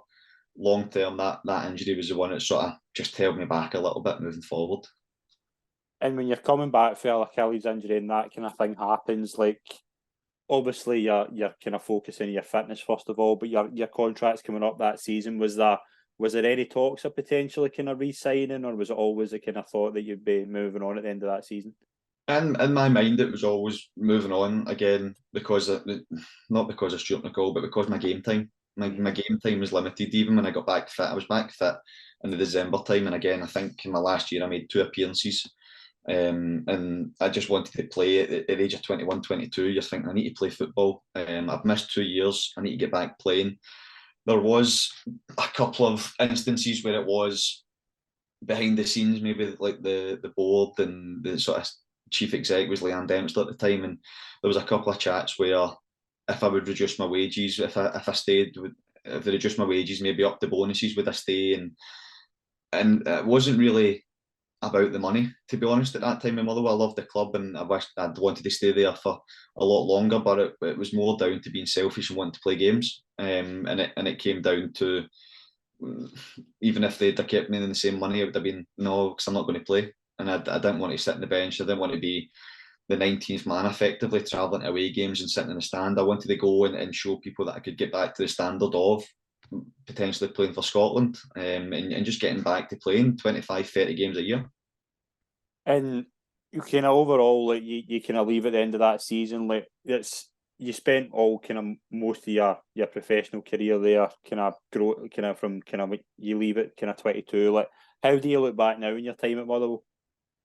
long term that injury was the one that sort of just held me back a little bit moving forward. And when you're coming back for an Achilles injury and that kind of thing happens, like obviously you're kind of focusing on your fitness first of all, but your contract's coming up that season. Was there any talks of potentially kind of re-signing, or was it always a kind of thought that you'd be moving on at the end of that season? And in my mind, it was always moving on again not because of Stuart McCall, but because my game time. My game time was limited. Even when I got back fit, I was back fit in the December time. And again, I think in my last year, I made 2 appearances. And I just wanted to play at the age of 21, 22. You're thinking, I need to play football. I've missed 2 years. I need to get back playing. There was a couple of instances where it was behind the scenes, maybe like the board and the sort of chief exec was Leanne Dempster at the time, and there was a couple of chats where if I would reduce my wages, if I stayed, if they reduced my wages, maybe up the bonuses, would I stay? And it wasn't really about the money, to be honest. At that time in Motherwell, I loved the club, and I wished I'd wanted to stay there for a lot longer, but it was more down to being selfish and wanting to play games. And it came down to, even if they'd have kept me in the same money, it would have been no, because I'm not going to play. And I didn't want to sit on the bench. I didn't want to be the 19th man effectively travelling to away games and sitting in the stand. I wanted to go and show people that I could get back to the standard of potentially playing for Scotland, and just getting back to playing 25, 30 games a year. And you kind of overall, like you kind of leave at the end of that season, like you spent all kind of most of your professional career there, kind of grow kind of from kind of you leave at kind of 22. Like, how do you look back now in your time at Motherwell?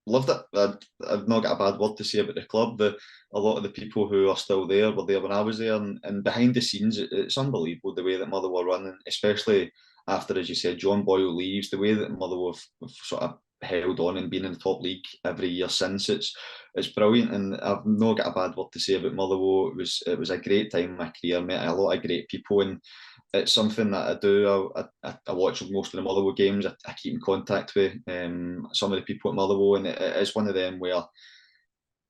Loved it. I've not got a bad word to say about the club. A lot of the people who are still there were there when I was there, and behind the scenes, it's unbelievable the way that Motherwell running, especially after, as you said, John Boyle leaves. The way that Motherwell have sort of held on and been in the top league every year since, it's brilliant, and I've not got a bad word to say about Motherwell. It was a great time in my career. Met a lot of great people, and it's something that I do. I watch most of the Motherwell games. I keep in contact with some of the people at Motherwell, and it is one of them where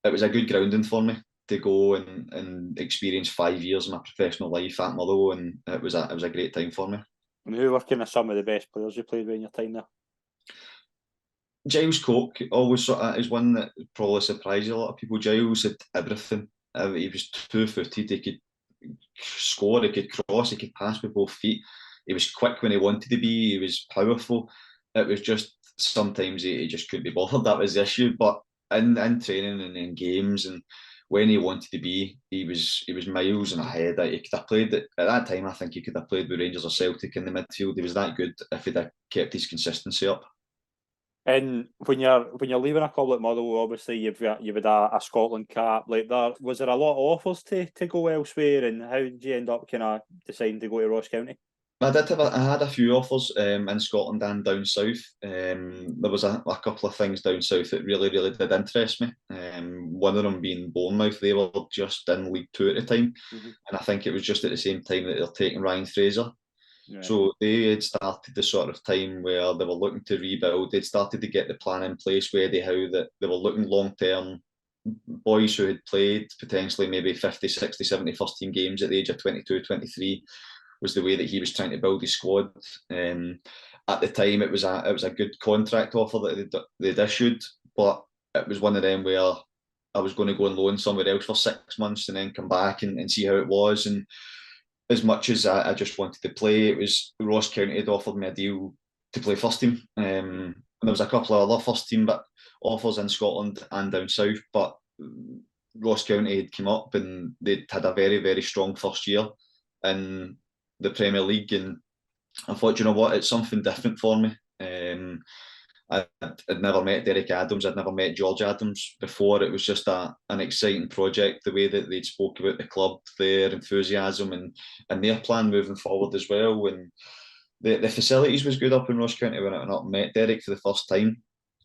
it was a good grounding for me to go and experience 5 years of my professional life at Motherwell, and it was a great time for me. And who were kind of some of the best players you played with in your time there? Giles Coke always sort of is one that probably surprised a lot of people. Giles had everything. He was 2-footed. He could score, he could cross, he could pass with both feet. He was quick when he wanted to be. He was powerful. It was just sometimes he just couldn't be bothered. That was the issue. But in training and in games and when he wanted to be, he was miles and ahead. He could have played at that time. I think he could have played with Rangers or Celtic in the midfield. He was that good if he'd have kept his consistency up. And when you're leaving a club like Motherwell, obviously you've had a Scotland cap. Like that, was there a lot of offers to go elsewhere? And how did you end up kind of deciding to go to Ross County? I had a few offers in Scotland and down south. There was a couple of things down south that really, really did interest me. One of them being Bournemouth. They were just in League Two at the time, and I think it was just at the same time that they're taking Ryan Fraser. Right. So they had started the sort of time where they were looking to rebuild. They'd started to get the plan in place where they they were looking long term. Boys who had played potentially maybe 50, 60, 70 first team games at the age of 22, 23 was the way that he was trying to build his squad. At the time, it was a good contract offer that they'd issued, but it was one of them where I was going to go and loan somewhere else for 6 months and then come back and see how it was. And as much as I just wanted to play, it was Ross County had offered me a deal to play first team. And there was a couple of other first team offers in Scotland and down south, but Ross County had come up and they'd had a very, very strong first year in the Premier League, and I thought, you know what, it's something different for me. I'd never met Derek Adams, I'd never met George Adams before. It was just an exciting project, the way that they'd spoke about the club, their enthusiasm and their plan moving forward as well. And the facilities was good up in Ross County when I went up and met Derek for the first time.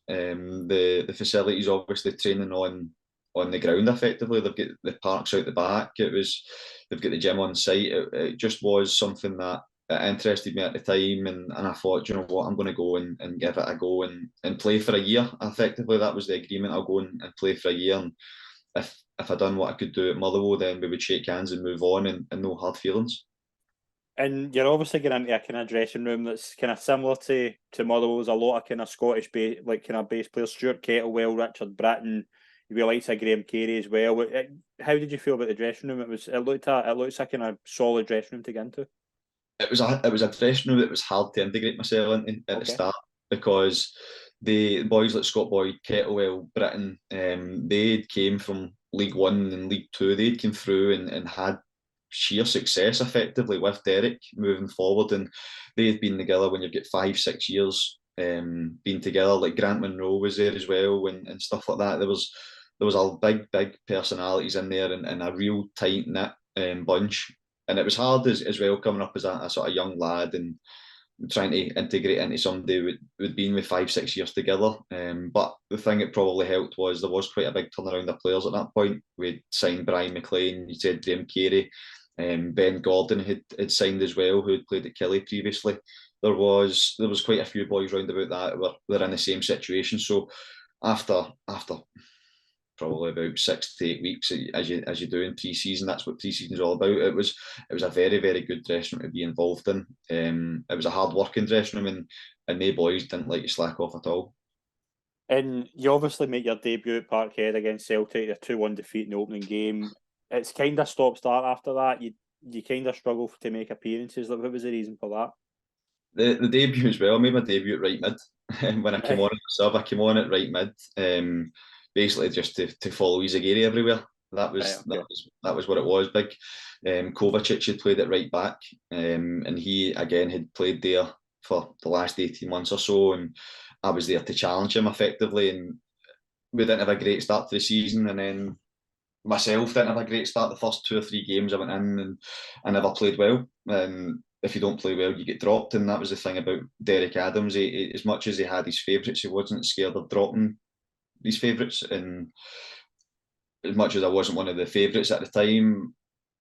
The facilities obviously training on the ground effectively. They've got the parks out the back. They've got the gym on site. It just was something that it interested me at the time, and I thought, you know what, I'm going to go and give it a go and play for a year. Effectively, that was the agreement. I'll go and play for a year, and if I done what I could do at Motherwell, then we would shake hands and move on, and no hard feelings. And you're obviously getting into a kind of dressing room that's kind of similar to Motherwell's. A lot of kind of Scottish like kind of bass players, Stuart Kettlewell, Richard Britton. You likes a Graham Carey as well. How did you feel about the dressing room? It looked a kind of solid dressing room to get into. It was a dressing room that was hard to integrate myself in at the start, because the boys like Scott Boyd, Kettlewell, Britton, they came from League One and League Two. They came through and had sheer success effectively with Derek moving forward, and they had been together when you've got 5-6 years been together. Like Grant Monroe was there as well, and stuff like that. There was a big personalities in there, and a real tight knit bunch. And it was hard as well coming up as a sort of young lad and trying to integrate into somebody who'd been with 5-6 years together. But the thing that probably helped was there was quite a big turnaround of players at that point. We'd signed Brian McLean, you said Graham Carey, Ben Gordon had signed as well, who had played at Kelly previously. There was quite a few boys round about that were in the same situation. So after probably about 6 to 8 weeks, as you do in pre-season, that's what pre-season is all about. It was a very, very good dressing room to be involved in. It was a hard working dressing room, and they boys didn't like to slack off at all. And you obviously make your debut at Parkhead against Celtic, a 2-1 defeat in the opening game. It's kind of stop-start after that. You kind of struggle to make appearances. Like, what was the reason for that? The debut as well. I made my debut at right mid. When I came on myself, I came on at right mid. Basically just to follow Izagiri everywhere. That was what it was. Big Kovacic had played at right back, and he again had played there for the last 18 months or so, and I was there to challenge him effectively. And we didn't have a great start to the season, and then myself didn't have a great start. The first 2 or 3 games I went in and I never played well. And if you don't play well, you get dropped. And that was the thing about Derek Adams. As much as he had his favourites, he wasn't scared of dropping these favourites. And as much as I wasn't one of the favourites at the time,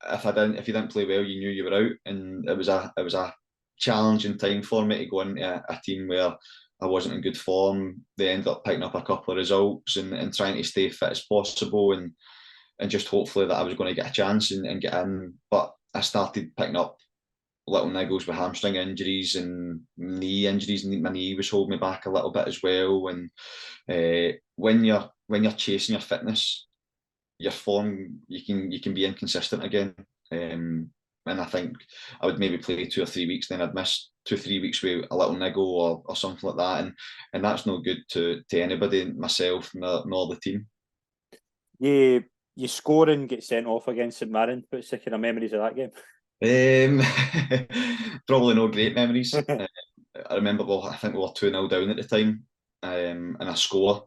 if you didn't play well, you knew you were out. And it was a challenging time for me to go into a team where I wasn't in good form. They ended up picking up a couple of results and trying to stay fit as possible, and just hopefully that I was going to get a chance and get in. But I started picking up little niggles with hamstring injuries and knee injuries, and my knee was holding me back a little bit as well. And when you're chasing your fitness, your form, you can be inconsistent again. And I think I would maybe play 2 or 3 weeks, then I'd miss 2 or 3 weeks with a little niggle or something like that, and that's no good to anybody, myself nor the team. You score and get sent off against St Mirren. What's the kind of memories of that game? Probably no great memories. I remember, I think we were 2-0 down at the time, and I scored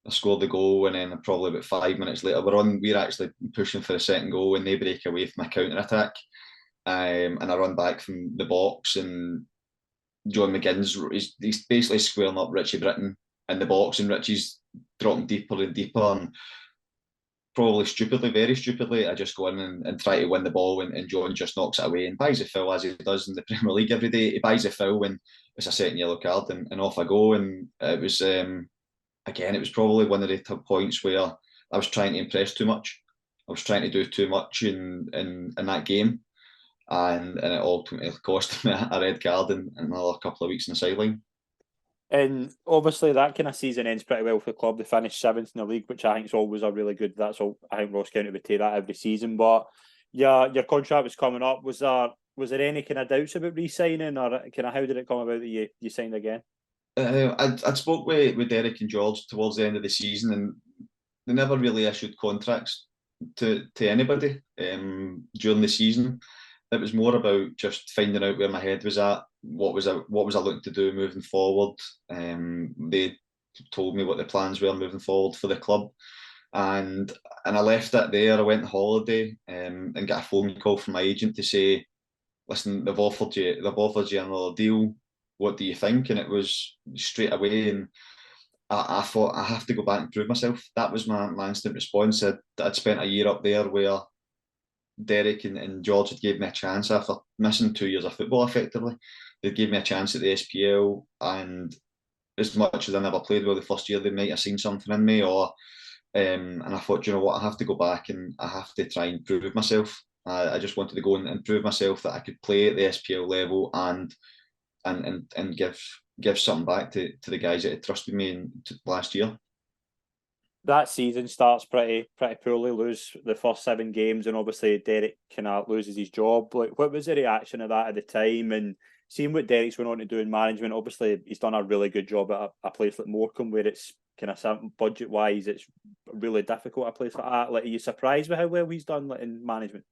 the goal, and then probably about 5 minutes later, we're actually pushing for the second goal, and they break away from a counter attack. and I run back from the box, and John McGinn's he's basically squaring up Richie Britton in the box, and Richie's dropping deeper and deeper, and probably stupidly, very stupidly, I just go in and try to win the ball, and John just knocks it away and buys a foul, as he does in the Premier League every day. He buys a foul when it's a second yellow card, and off I go. And it was again, it was probably one of the points where I was trying to impress too much. I was trying to do too much in that game, and it ultimately cost me a red card and another couple of weeks in the sideline. And obviously that kind of season ends pretty well for the club. They finished seventh in the league, which I think is always a really good. That's all. I think Ross County would take that every season. But yeah, your contract was coming up. Was there any kind of doubts about re-signing, or kind of how did it come about that you signed again? I'd spoke with Derek and George towards the end of the season, and they never really issued contracts to anybody during the season. It was more about just finding out where my head was at. What was I looking to do moving forward? They told me what the plans were moving forward for the club, and I left it there. I went on holiday and got a phone call from my agent to say, "Listen, they've offered you another deal. What do you think?" And it was straight away, and I thought I have to go back and prove myself. That was my instant response. I'd spent a year up there where Derek and George had gave me a chance after missing 2 years of football effectively. They gave me a chance at the SPL, and as much as I never played well the first year, they might have seen something in me, or and I thought, you know what, I have to go back and I have to try and prove myself. I just wanted to go and prove myself that I could play at the SPL level and give something back to the guys that had trusted me last year. That season starts pretty poorly. Lose the first 7 games, and obviously Derek kind of loses his job. Like, what was the reaction of that at the time? And seeing what Derek's went on to do in management, obviously he's done a really good job at a place like Morecambe, where it's kind of budget wise, it's really difficult a place like that. Like, are you surprised with how well he's done in management?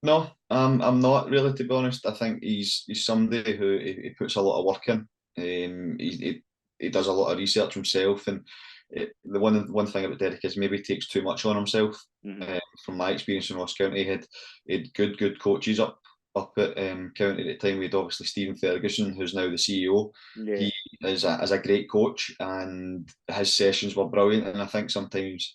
No, I'm not really, to be honest. I think he's somebody who he puts a lot of work in. He does a lot of research himself, and the one thing about Derek is maybe he takes too much on himself. From my experience in Ross County, he had good coaches up at County at the time. We had obviously Steven Ferguson, who's now the CEO. Yeah. He is a great coach, and his sessions were brilliant. And I think sometimes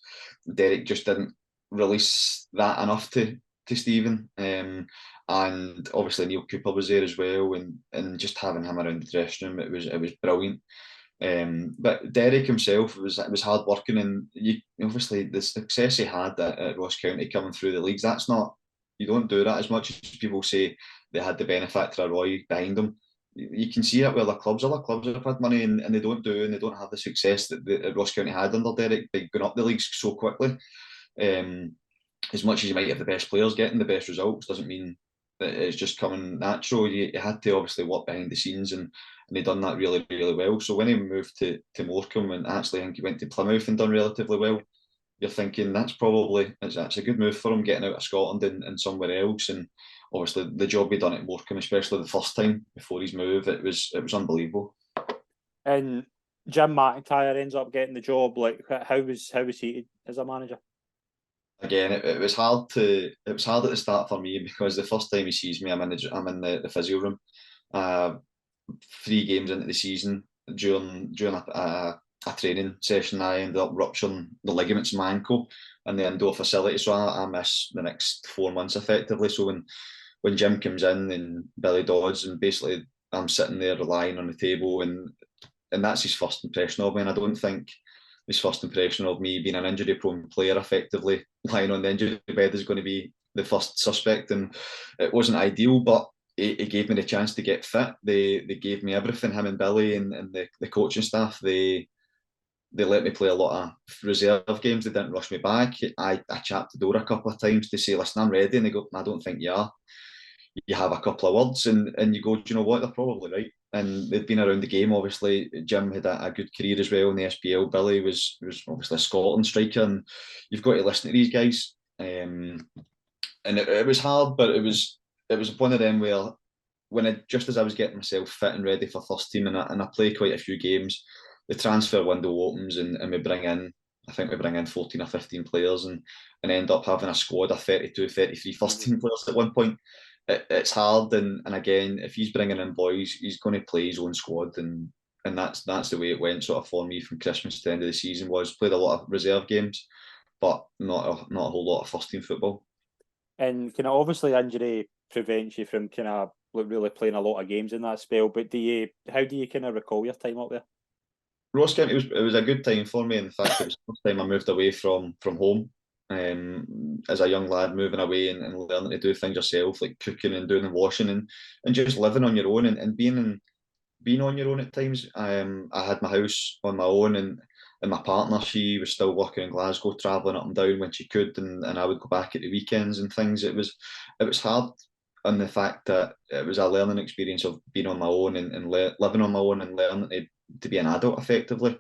Derek just didn't release that enough to Stephen, and obviously Neil Cooper was there as well, and just having him around the dressing room, it was brilliant. But Derek himself was hard working, and obviously the success he had at Ross County coming through the leagues, that's not, you don't do that as much as people say they had the benefactor of Roy behind them. You can see it where the clubs have had money and they don't have the success that Ross County had under Derek by going up the leagues so quickly. As much as you might have the best players getting the best results doesn't mean that it's just coming natural. You had to obviously work behind the scenes, and they done that really, really well. So when he moved to Morecambe, and actually I think he went to Plymouth and done relatively well, you're thinking that's a good move for him, getting out of Scotland and somewhere else. And obviously the job he done at Morecambe, especially the first time before his move, it was unbelievable. And Jim McIntyre ends up getting the job. Like, how was he as a manager? Again, it was hard at the start for me, because the first time he sees me, I'm in the physio room. 3 games into the season, during a training session, I ended up rupturing the ligaments in my ankle in the indoor facility, so I miss the next 4 months effectively. So when Jim comes in and Billy Dodds, and basically I'm sitting there lying on the table, and that's his first impression of me. And I don't think his first impression of me being an injury-prone player, effectively lying on the injury bed, is going to be the first suspect. And it wasn't ideal, but he gave me the chance to get fit. They gave me everything, him and Billy and the coaching staff. They let me play a lot of reserve games. They didn't rush me back. I chapped the door a couple of times to say, "Listen, I'm ready." And they go, "I don't think you are." You have a couple of words, and you go, "Do you know what? They're probably right." And they've been around the game. Obviously, Jim had a good career as well in the SPL. Billy was obviously a Scotland striker, and you've got to listen to these guys. And it was hard, but it was one of them where, just as I was getting myself fit and ready for first team, and I play quite a few games, the transfer window opens, and we bring in, I think we bring in 14 or 15 players, and end up having a squad of 32, 33 first team players at one point. it's hard. And again, if he's bringing in boys, he's going to play his own squad, and that's the way it went sort of for me from Christmas to the end of the season. Was played a lot of reserve games, but not a whole lot of first team football. And kind of obviously injury prevents you from kind of really playing a lot of games in that spell. But how do you kind of recall your time up there? Ross County was a good time for me. In fact, it was the first time I moved away from home. As a young lad, moving away and learning to do things yourself, like cooking and doing the washing and just living on your own and being on your own at times. I had my house on my own, and my partner, she was still working in Glasgow, travelling up and down when she could, and I would go back at the weekends and things. It was hard on the fact that it was a learning experience of being on my own and living on my own and learning to be an adult effectively.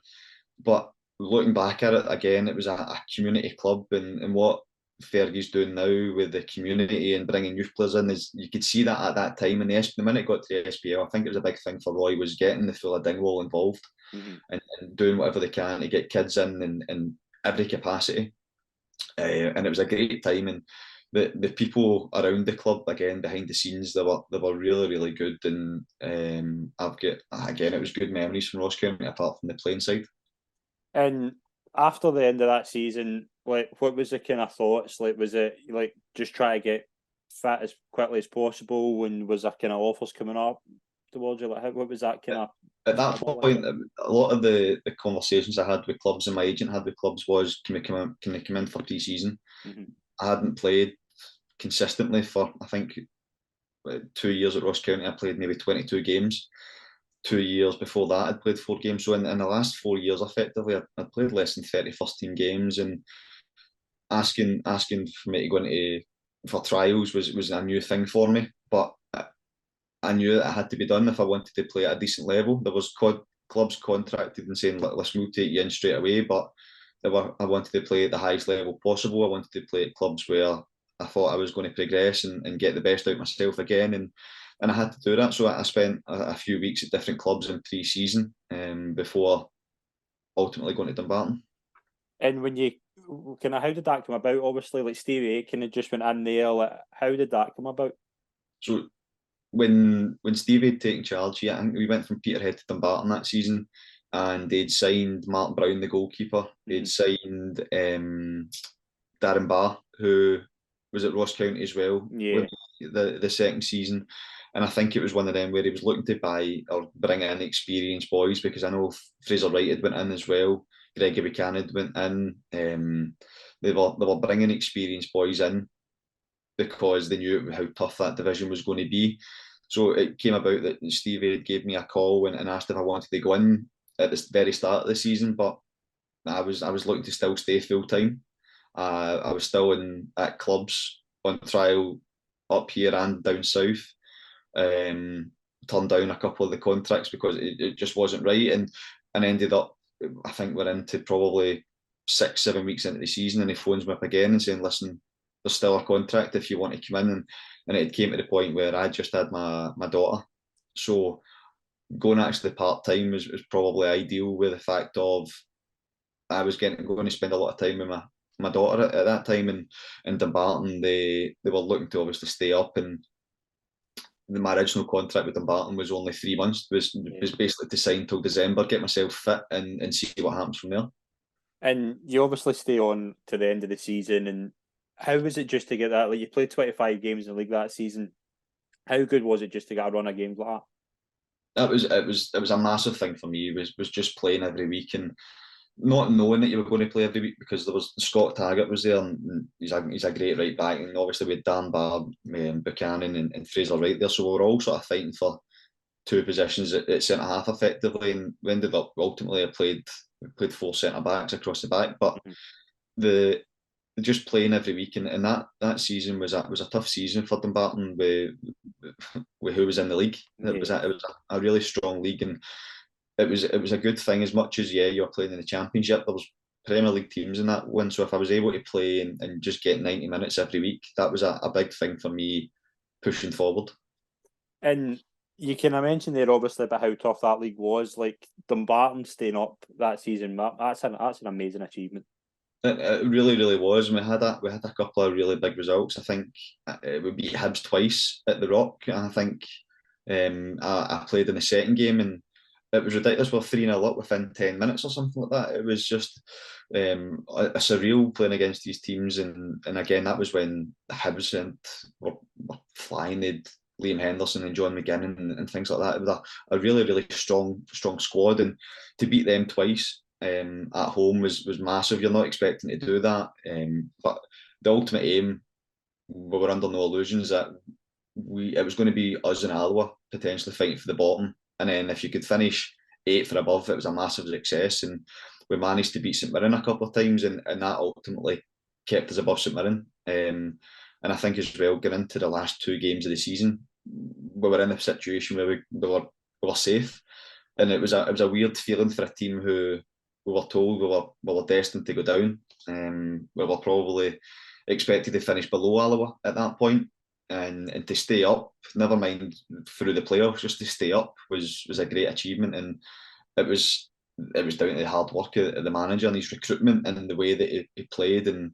But looking back at it again, it was a community club, and what Fergie's doing now with the community and bringing youth players in is you could see that at that time. And the minute it got to the SPL, I think it was a big thing for Roy was getting the full of Dingwall involved and doing whatever they can to get kids in every capacity. And it was a great time. And the people around the club again behind the scenes they were really good. And I've got again it was good memories from Ross County apart from the playing side. And after the end of that season, like, what was the kind of thoughts? Like, was it like just try to get fit as quickly as possible? And was there kind of offers coming up towards you? Like, what was that kind of? At that point, a lot of the conversations I had with clubs and my agent had with clubs was, can I come in for pre-season? I hadn't played consistently for, I think, 2 years at Ross County. I played maybe 22 games. 2 years before that, I'd played 4 games. So in the last 4 years, effectively, I'd played less than 30 first team games, and asking for me to go into for trials was a new thing for me. But I knew that it had to be done if I wanted to play at a decent level. There was clubs contracted and saying, listen, we'll take you in straight away, but I wanted to play at the highest level possible. I wanted to play at clubs where I thought I was going to progress and get the best out of myself again. And I had to do that. So I spent a few weeks at different clubs in pre-season before ultimately going to Dumbarton. And when you kind of, how did that come about? Obviously, like Stevie Aitken had just went in there. Like, how did that come about? So when Stevie had taken charge, I think we went from Peterhead to Dumbarton that season, and they'd signed Martin Brown, the goalkeeper. They'd signed Darren Barr, who was at Ross County as well, Yeah. the second season. And I think it was one of them where he was looking to buy or bring in experienced boys, because I know Fraser Wright had went in as well. Gregory Buchanan went in. They were bringing experienced boys in because they knew how tough that division was going to be. So it came about that Stevie gave me a call and asked if I wanted to go in at the very start of the season, but I was looking to still stay full time. I was still at clubs on trial up here and down south. Turned down a couple of the contracts because it just wasn't right, and ended up, I think we're into probably 6-7 weeks into the season, and he phones me up again and saying, listen, there's still a contract if you want to come in. And it came to the point where I just had my daughter. So going actually part-time was probably ideal, with the fact of I was going to spend a lot of time with my daughter at that time. And in Dumbarton, they were looking to obviously stay up, and my original contract with Dumbarton was only 3 months. Was basically to sign till December, get myself fit, and see what happens from there. And you obviously stay on to the end of the season. And how was it just to get that? Like, you played 25 games in the league that season. How good was it just to get a run of games like that? It was a massive thing for me. It was just playing every week and not knowing that you were going to play every week, because there was Scott Taggart was there, and he's a great right back, and obviously with Dan Barr, Buchanan and Fraser Wright there, so we were all sort of fighting for two positions at centre half effectively, and we ended up ultimately I played 4 centre backs across the back, but the just playing every week, and that season was a tough season for Dumbarton with who was in the league. It was a really strong league, and it was a good thing. As much as you're playing in the Championship, there was Premier League teams in that one. So if I was able to play and just get 90 minutes every week, that was a big thing for me pushing forward. And you can mention there obviously about how tough that league was. Like, Dumbarton staying up that season, that's an amazing achievement. It really, really was. And we had a couple of really big results. I think we beat Hibs twice at the Rock, and I think I played in the second game, and it was ridiculous. We're 3-0 up within 10 minutes or something like that. It was just a surreal playing against these teams, and again that was when the Hibs were flying. They'd Liam Henderson and John McGinn and things like that. It was a really, really strong squad, and to beat them twice at home was massive. You're not expecting to do that, but the ultimate aim, we were under no illusions that it was going to be us and Alloa potentially fighting for the bottom, and then if you could finish 8th or above, it was a massive success. And we managed to beat St Mirren a couple of times, and that ultimately kept us above St Mirren. And I think as well, going into the last 2 games of the season, we were in a situation where we were safe, and it was a weird feeling for a team who we were told we were destined to go down. We were probably expected to finish below Alloa at that point, and to stay up, never mind through the playoffs, just to stay up was a great achievement. And it was down to the hard work of the manager and his recruitment and the way that he played, and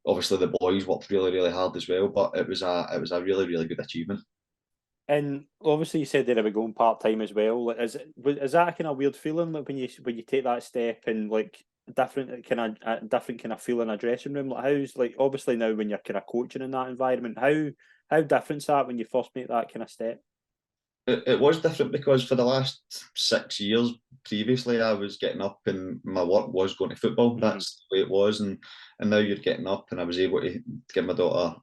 obviously the boys worked really, really hard as well. But it was a really, really good achievement. And obviously, you said that it would going part time as well. Like, is that a kind of weird feeling, like when you take that step, and like different kind of feel in a dressing room? Like, how's, like, obviously now when you're kind of coaching in that environment, how different's that when you first make that kind of step? It was different because for the last 6 years previously, I was getting up and my work was going to football. That's the way it was, and now you're getting up, and I was able to give my daughter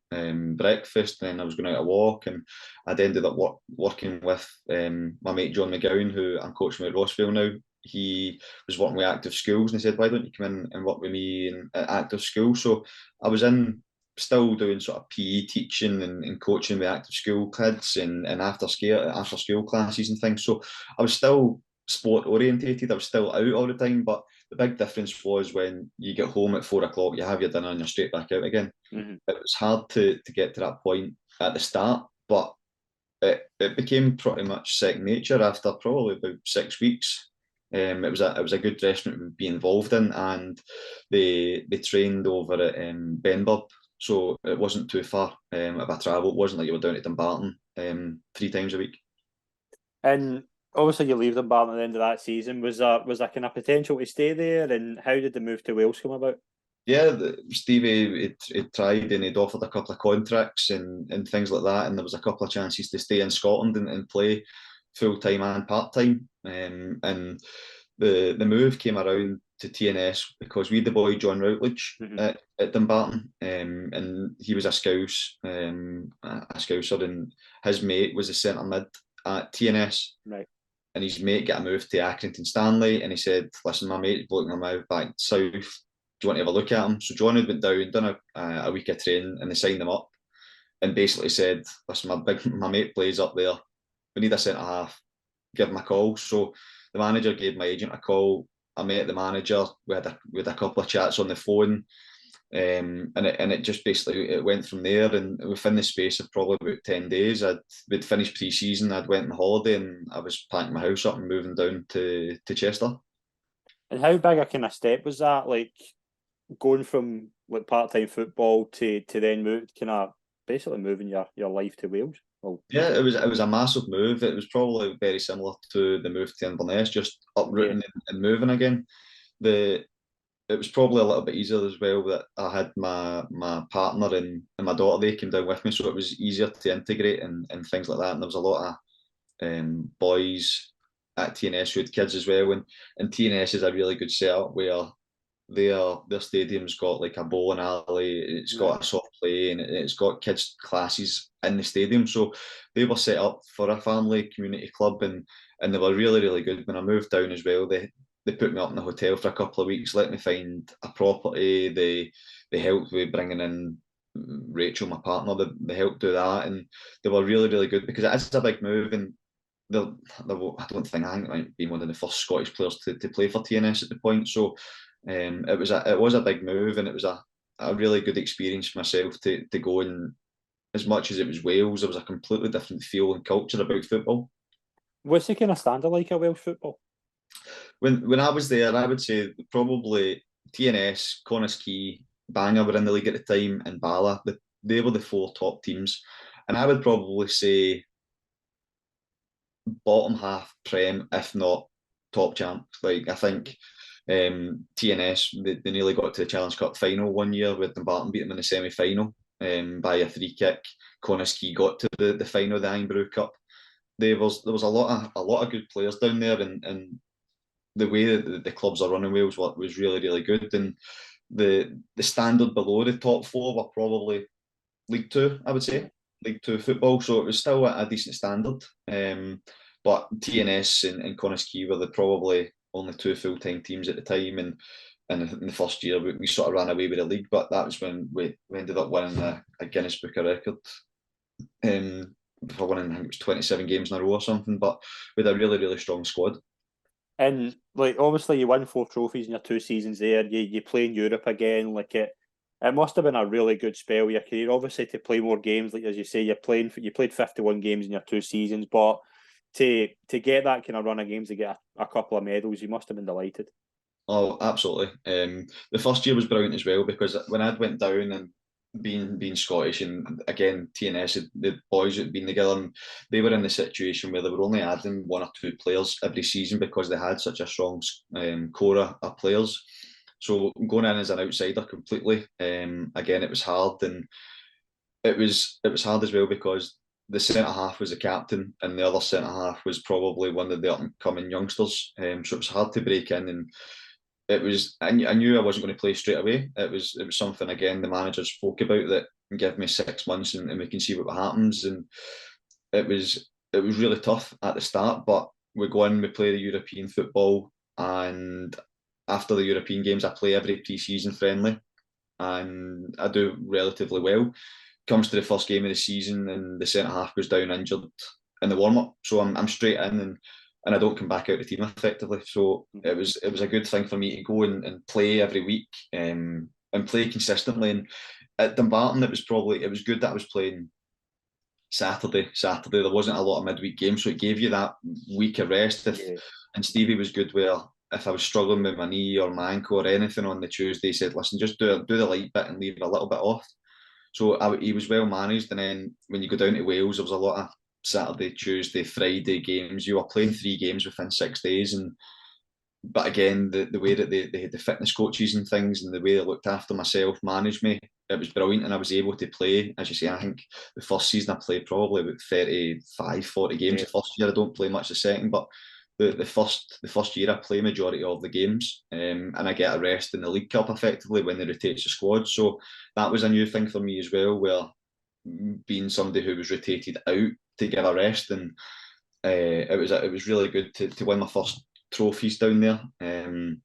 breakfast, and then I was going out a walk, and I'd ended up working with my mate John McGowan, who I'm coaching with Rossvale now. He was working with active schools, and he said, "Why don't you come in and work with me at active school?" So I was still doing sort of PE teaching and coaching the active school kids and after school classes and things. So I was still sport orientated. I was still out all the time. But the big difference was when you get home at 4 o'clock, you have your dinner and you're straight back out again. It was hard to get to that point at the start, but it became pretty much second nature after probably about 6 weeks. It was a good dressing room to be involved in, and they trained over at Benburb, so it wasn't too far of a travel. It wasn't like you were down to Dumbarton 3 times a week. And obviously, you leave Dumbarton at the end of that season. Was there kind of potential to stay there, and how did the move to Wales come about? Yeah, Stevie had tried, and he'd offered a couple of contracts and things like that, and there was a couple of chances to stay in Scotland and play full time and part time. And the move came around to TNS because we had the boy John Routledge at Dumbarton, and he was a Scouser, and his mate was a centre mid at TNS. Right. And his mate got a move to Accrington Stanley, and he said, "Listen, my mate's blowing my mouth back south. Do you want to have a look at him?" So John had went down, done a week of training, and they signed him up, and basically said, "Listen, my mate plays up there. We need a centre half. Give him a call." So the manager gave my agent a call. I met the manager. We had a couple of chats on the phone, and it just basically it went from there. And within the space of probably about 10 days, we'd finished pre-season. I'd went on holiday, and I was packing my house up and moving down to Chester. And how big a kind of step was that? Like, going from like part-time football to then basically moving your life to Wales? Well, yeah, it was a massive move. It was probably very similar to the move to Inverness, just uprooting and moving again. It was probably a little bit easier as well that I had my partner and my daughter. They came down with me, so it was easier to integrate and things like that. And there was a lot of boys at TNS who had kids as well. And TNS is a really good setup where their stadium's got like a bowling alley, it's got a soft play, and it's got kids classes in the stadium. So they were set up for a family community club, and they were really, really good. When I moved down as well, they put me up in the hotel for a couple of weeks, let me find a property. They helped with bringing in Rachel, my partner. They helped do that, and they were really, really good because it is a big move. And I think it might be one of the first Scottish players to play for TNS at the point. So it was a big move, and it was a really good experience for myself to go. And as much as it was Wales, there was a completely different feel and culture about football. What's the kind of standard like at Welsh football? When I was there, I would say probably TNS, Connah's Quay, Bangor were in the league at the time, and Bala. They were the 4 top teams. And I would probably say bottom half Prem, if not top champ. Like, I think TNS, they nearly got to the Challenge Cup final one year with Dumbarton beat them in the semi-final by a free kick. Connah's Quay got to the final of the Irn-Bru Cup. There was a lot of good players down there, and the way that the clubs are running Wales was really, really good. And the standard below the top 4 were probably League Two, I would say, League Two football. So it was still a decent standard. But TNS and Connah's Quay were probably only 2 full-time teams at the time, and in the first year we sort of ran away with the league. But that was when we ended up winning a Guinness Book of Record. For winning, I think it was 27 games in a row or something. But with a really, really strong squad. And like, obviously you won 4 trophies in your 2 seasons there. You play in Europe again. Like, it must have been a really good spell of your career. Obviously, to play more games, like as you say, you played 51 games in your 2 seasons, but to get that kind of run of games, to get a couple of medals, you must have been delighted. Oh, absolutely. The first year was brilliant as well, because when I went down, and being Scottish, and again TNS, the boys had been together, and they were in the situation where they were only adding 1 or 2 players every season because they had such a strong core of players. So going in as an outsider completely, again, it was hard, and it was hard as well because the centre half was the captain, and the other centre half was probably one of the up and coming youngsters. So it was hard to break in, and I knew I wasn't going to play straight away. It was something, again, the manager spoke about, that give me 6 months and we can see what happens. And it was really tough at the start, but we go in, we play the European football, and after the European games, I play every pre-season friendly, and I do relatively well. Comes to the first game of the season, and the centre half goes down injured in the warm up, so I'm straight in, and I don't come back out the team effectively. So it was a good thing for me to go and play every week, and play consistently. And at Dumbarton, it was good that I was playing Saturday. There wasn't a lot of midweek games, so it gave you that week of rest. And Stevie was good where if I was struggling with my knee or my ankle or anything on the Tuesday, he said, listen, just do the light bit and leave a little bit off. So he was well managed. And then when you go down to Wales, there was a lot of Saturday, Tuesday, Friday games. You were playing 3 games within 6 days. But again, the way that they had the fitness coaches and things, and the way they looked after myself, managed me, it was brilliant. And I was able to play, as you say, I think the first season I played probably about 35, 40 games. The first year I don't play much the second, but the first year I play majority of the games, and I get a rest in the League Cup effectively when they rotate the squad. So that was a new thing for me as well, where being somebody who was rotated out to get a rest, and it was really good to win my first trophies down there. We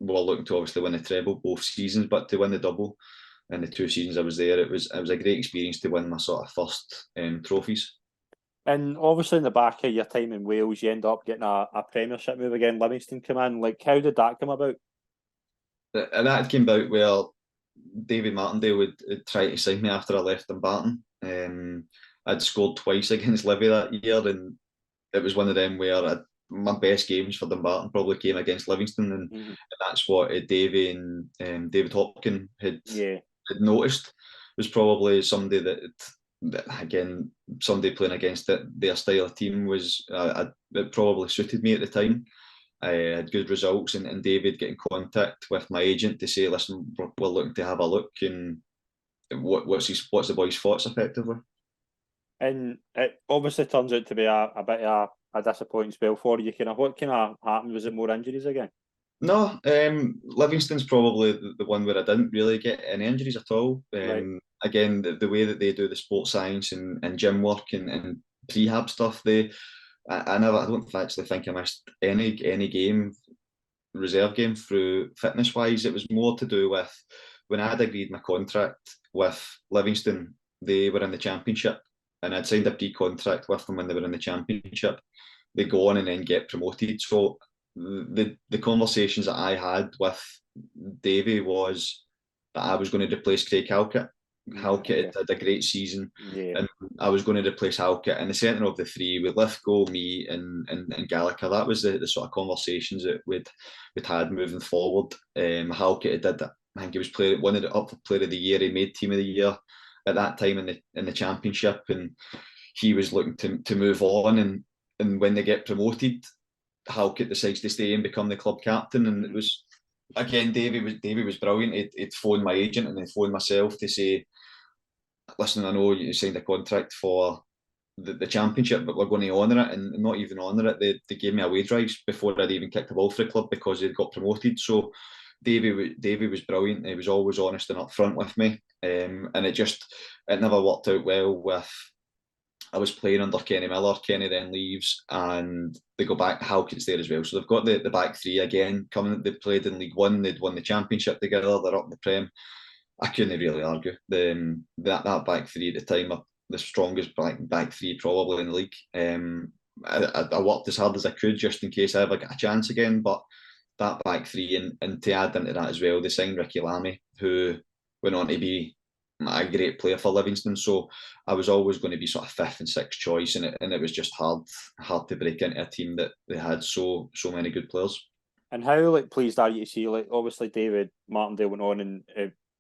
were looking to obviously win the treble both seasons, but to win the double in the 2 seasons I was there, it was a great experience to win my sort of first trophies. And obviously, in the back of your time in Wales, you end up getting a Premiership move again. Livingston come in. Like, how did that come about? And that came about where David Martindale would try to sign me after I left Dumbarton. I'd scored twice against Livy that year, and it was one of them where my best games for Dumbarton probably came against Livingston, and that's what Davy and David Hopkin had noticed, was probably somebody that again, somebody playing against their style of team was it probably suited me at the time. I had good results, and David get in contact with my agent to say, listen, we're looking to have a look, and what's the boys' thoughts effectively. And it obviously turns out to be a bit of a disappointing spell for you. What kind of happened? Was it more injuries again? No, Livingston's probably the one where I didn't really get any injuries at all. Right. Again, the way that they do the sports science and gym work and prehab stuff, I don't actually think I missed any game, reserve game, through fitness wise. It was more to do with when I had agreed my contract with Livingston, they were in the Championship, and I'd signed a pre-contract with them when they were in the Championship. They go on and then get promoted. So the conversations that I had with Davy was that I was going to replace Craig Halkett Halkett had a great season, Yeah. and I was going to replace Halkett in the centre of the three with Lithgow, me, and Gallagher. That was the sort of conversations that we'd had moving forward. Halkett did that. I think he was one of the up for Player of the Year. He made Team of the Year at that time in the Championship, and he was looking to move on. And when they get promoted, Halkett decides to stay and become the club captain. And it was, again, Davy was brilliant. He'd phoned my agent and then phoned myself to say, listen, I know you signed a contract for the Championship, but we're going to honour it, and not even honour it. They gave me a wage rise before I'd even kicked a ball for the club because they'd got promoted. So Davy was brilliant. He was always honest and upfront with me, and it never worked out well with. I was playing under Kenny Miller. Kenny then leaves, and they go back. Halkett's there as well, so they've got the back three again coming. They played in League One. They'd won the Championship together. They're up in the Prem. I couldn't really argue. That back three at the time, the strongest back three probably in the league. I worked as hard as I could just in case I ever get a chance again. But that back three, and to add into that as well, they signed Ricky Lamy, who went on to be a great player for Livingston. So I was always going to be sort of fifth and sixth choice, and it was just hard to break into a team that they had so many good players. And how pleased are you to see obviously David Martindale went on and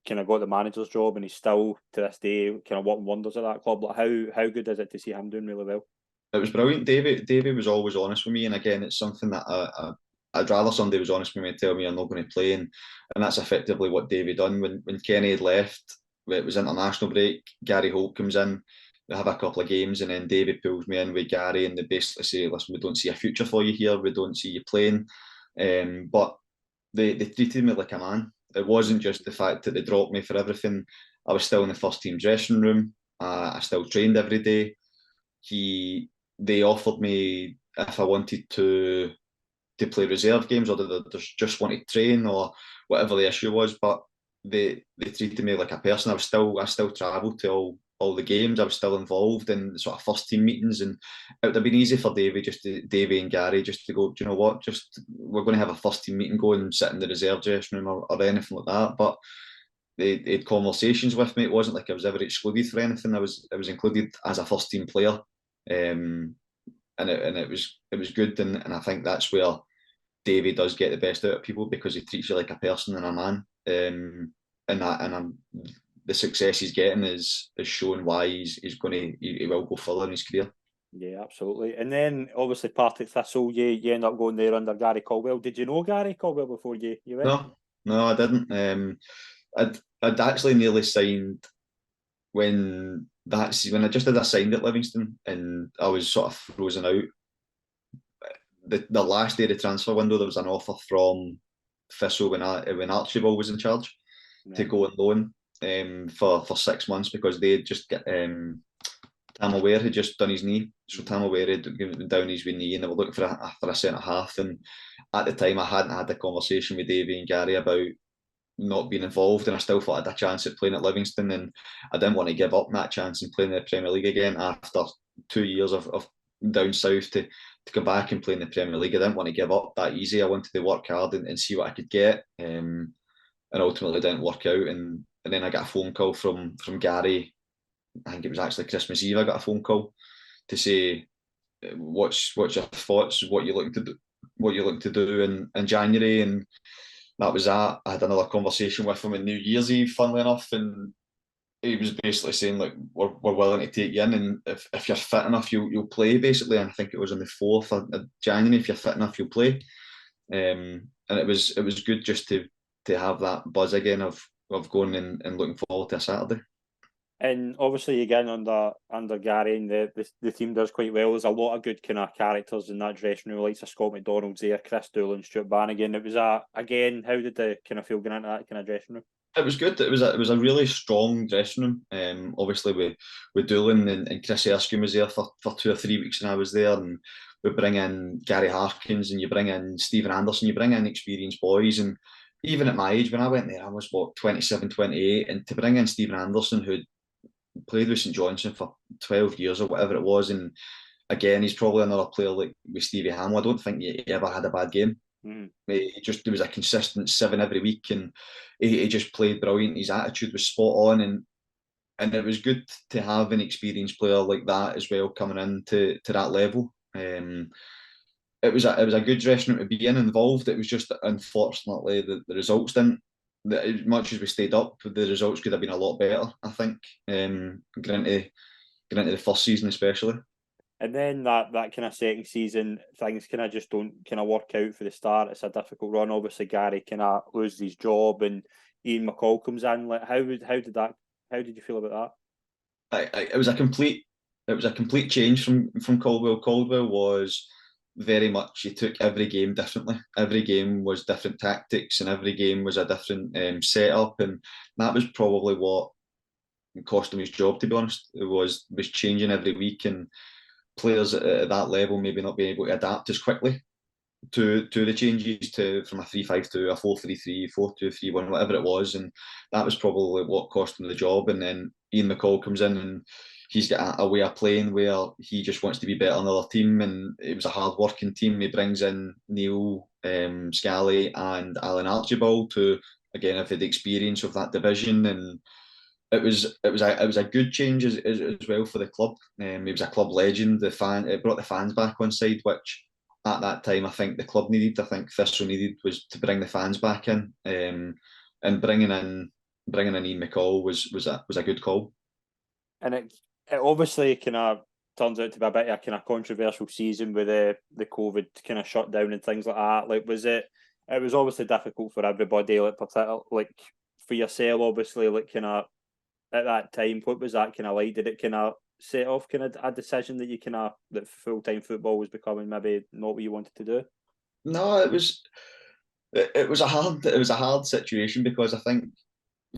kind of got the manager's job, and he's still to this day kind of working wonders at that club. How good is it to see him doing really well? It was brilliant. Davy was always honest with me, and again, it's something that I'd rather somebody was honest with me and tell me I'm not going to play, and that's effectively what Davy done. When Kenny had left, it was international break. Gary Holt comes in, they have a couple of games, and then Davy pulls me in with Gary, and they basically say, "Listen, we don't see a future for you here. We don't see you playing." But they treated me like a man. It wasn't just the fact that they dropped me for everything. I was still in the first team dressing room. I still trained every day. They offered me if I wanted to play reserve games, or they just wanted to train, or whatever the issue was. But they treated me like a person. I still travelled to all the games. I was still involved in sort of first team meetings, and it would have been easy for Davy and Gary just to go, do you know what, just we're going to have a first team meeting, go and sit in the reserve dressing room or anything like that. But they had conversations with me. It wasn't like I was ever excluded for anything. I was included as a first team player, and it was good. And I think that's where Davy does get the best out of people, because he treats you like a person and a man. The success he's getting is showing why he will go further in his career. Yeah, absolutely. And then obviously Partick Thistle, you end up going there under Gary Caldwell. Did you know Gary Caldwell before you went? No, I didn't. I'd actually nearly signed when I just had signed at Livingston, and I was sort of frozen out. The last day of the transfer window, there was an offer from Thistle when Archibald was in charge to go on loan for 6 months, because they had just got Tam Aware had just done his knee. So Tam Aware had given down his knee, and they were looking for a centre half. And at the time, I hadn't had a conversation with Davy and Gary about not being involved, and I still thought I had a chance at playing at Livingston, and I didn't want to give up that chance and playing in the Premier League again after 2 years of down south to come back and play in the Premier League. I didn't want to give up that easy. I wanted to work hard and see what I could get, and ultimately it didn't work out. And then I got a phone call from Gary. I think it was actually Christmas Eve. I got a phone call to say, "What's your thoughts? What you looking to do in January?" And that was that. I had another conversation with him on New Year's Eve, funnily enough, and he was basically saying, like, we're willing to take you in, and if you're fit enough, you'll play, basically. And I think it was on the 4th of January. If you're fit enough, you'll play. And it was good just to have that buzz again of going and looking forward to a Saturday. And obviously again under Gary, and the team does quite well. There's a lot of good kind of characters in that dressing room, like Scott McDonald's there, Chris Doolan, Stuart Bannigan. It was again, how did the kind of feel going into that kind of dressing room? It was good. It was a really strong dressing room. Obviously with Doolan and Chris Erskine was there for 2 or 3 weeks, and I was there. And we bring in Gary Harkins, and you bring in Stephen Anderson, you bring in experienced boys. And even at my age, when I went there, I was 27, 28, and to bring in Stephen Anderson, who played with St Johnstone for 12 years or whatever it was, and again, he's probably another player like with Stevie Hamill. I don't think he ever had a bad game. There was a consistent 7 every week, and he just played brilliant. His attitude was spot on, and and it was good to have an experienced player like that as well coming in to that level. It was a good dressing room to be involved. It was just unfortunately the results didn't. As much as we stayed up, the results could have been a lot better. I think getting into the first season especially. And then that kind of second season, things kind of just don't kind of work out for the start. It's a difficult run. Obviously, Gary kind of loses his job, and Ian McCall comes in. Like, how did you feel about that? It was a complete change from Caldwell. Caldwell was very much, he took every game differently. Every game was different tactics, and every game was a different setup, and that was probably what cost him his job. To be honest, it was changing every week, and players at that level maybe not being able to adapt as quickly to the changes from a 3-5 to a 4-3-3, 4-2-3-1, whatever it was, and that was probably what cost him the job. And then Ian McCall comes in, and he's got a way of playing where he just wants to be better than the other team, and it was a hard working team. He brings in Neil Scally and Alan Archibald to again have had the experience of that division, and it was a good change as well for the club. He was a club legend. It brought the fans back on side, which at that time I think the club needed. I think Thistle needed was to bring the fans back in, and bringing in Ian McCall was a good call. And it obviously kind of turns out to be a bit of a kind of controversial season with the COVID kind of shutdown and things like that. Like, was it? It was obviously difficult for everybody. Like, particularly like for yourself, obviously, like kind of at that time, what was that kind of like? Did it kind of set off kind of a decision that you kind of that full-time football was becoming maybe not what you wanted to do? No, it was a hard situation, because I think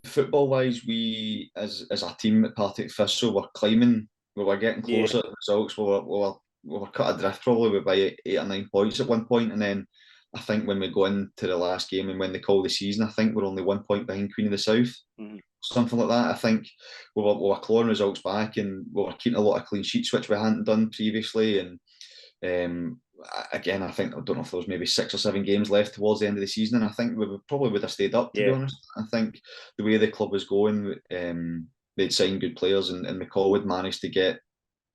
football wise, we as a team at Partick Thistle were climbing. We were getting closer to results. We were cut adrift probably by 8 or 9 points at one point, and then I think when we go into the last game and when they call the season, I think we're only 1 point behind Queen of the South. Mm-hmm. Something like that. I think we were clawing results back, and we were keeping a lot of clean sheets, which we hadn't done previously. And again, I don't know if there was maybe 6 or 7 games left towards the end of the season, and I think we probably would have stayed up, to be honest. I think the way the club was going, they'd signed good players, and McCall would managed to get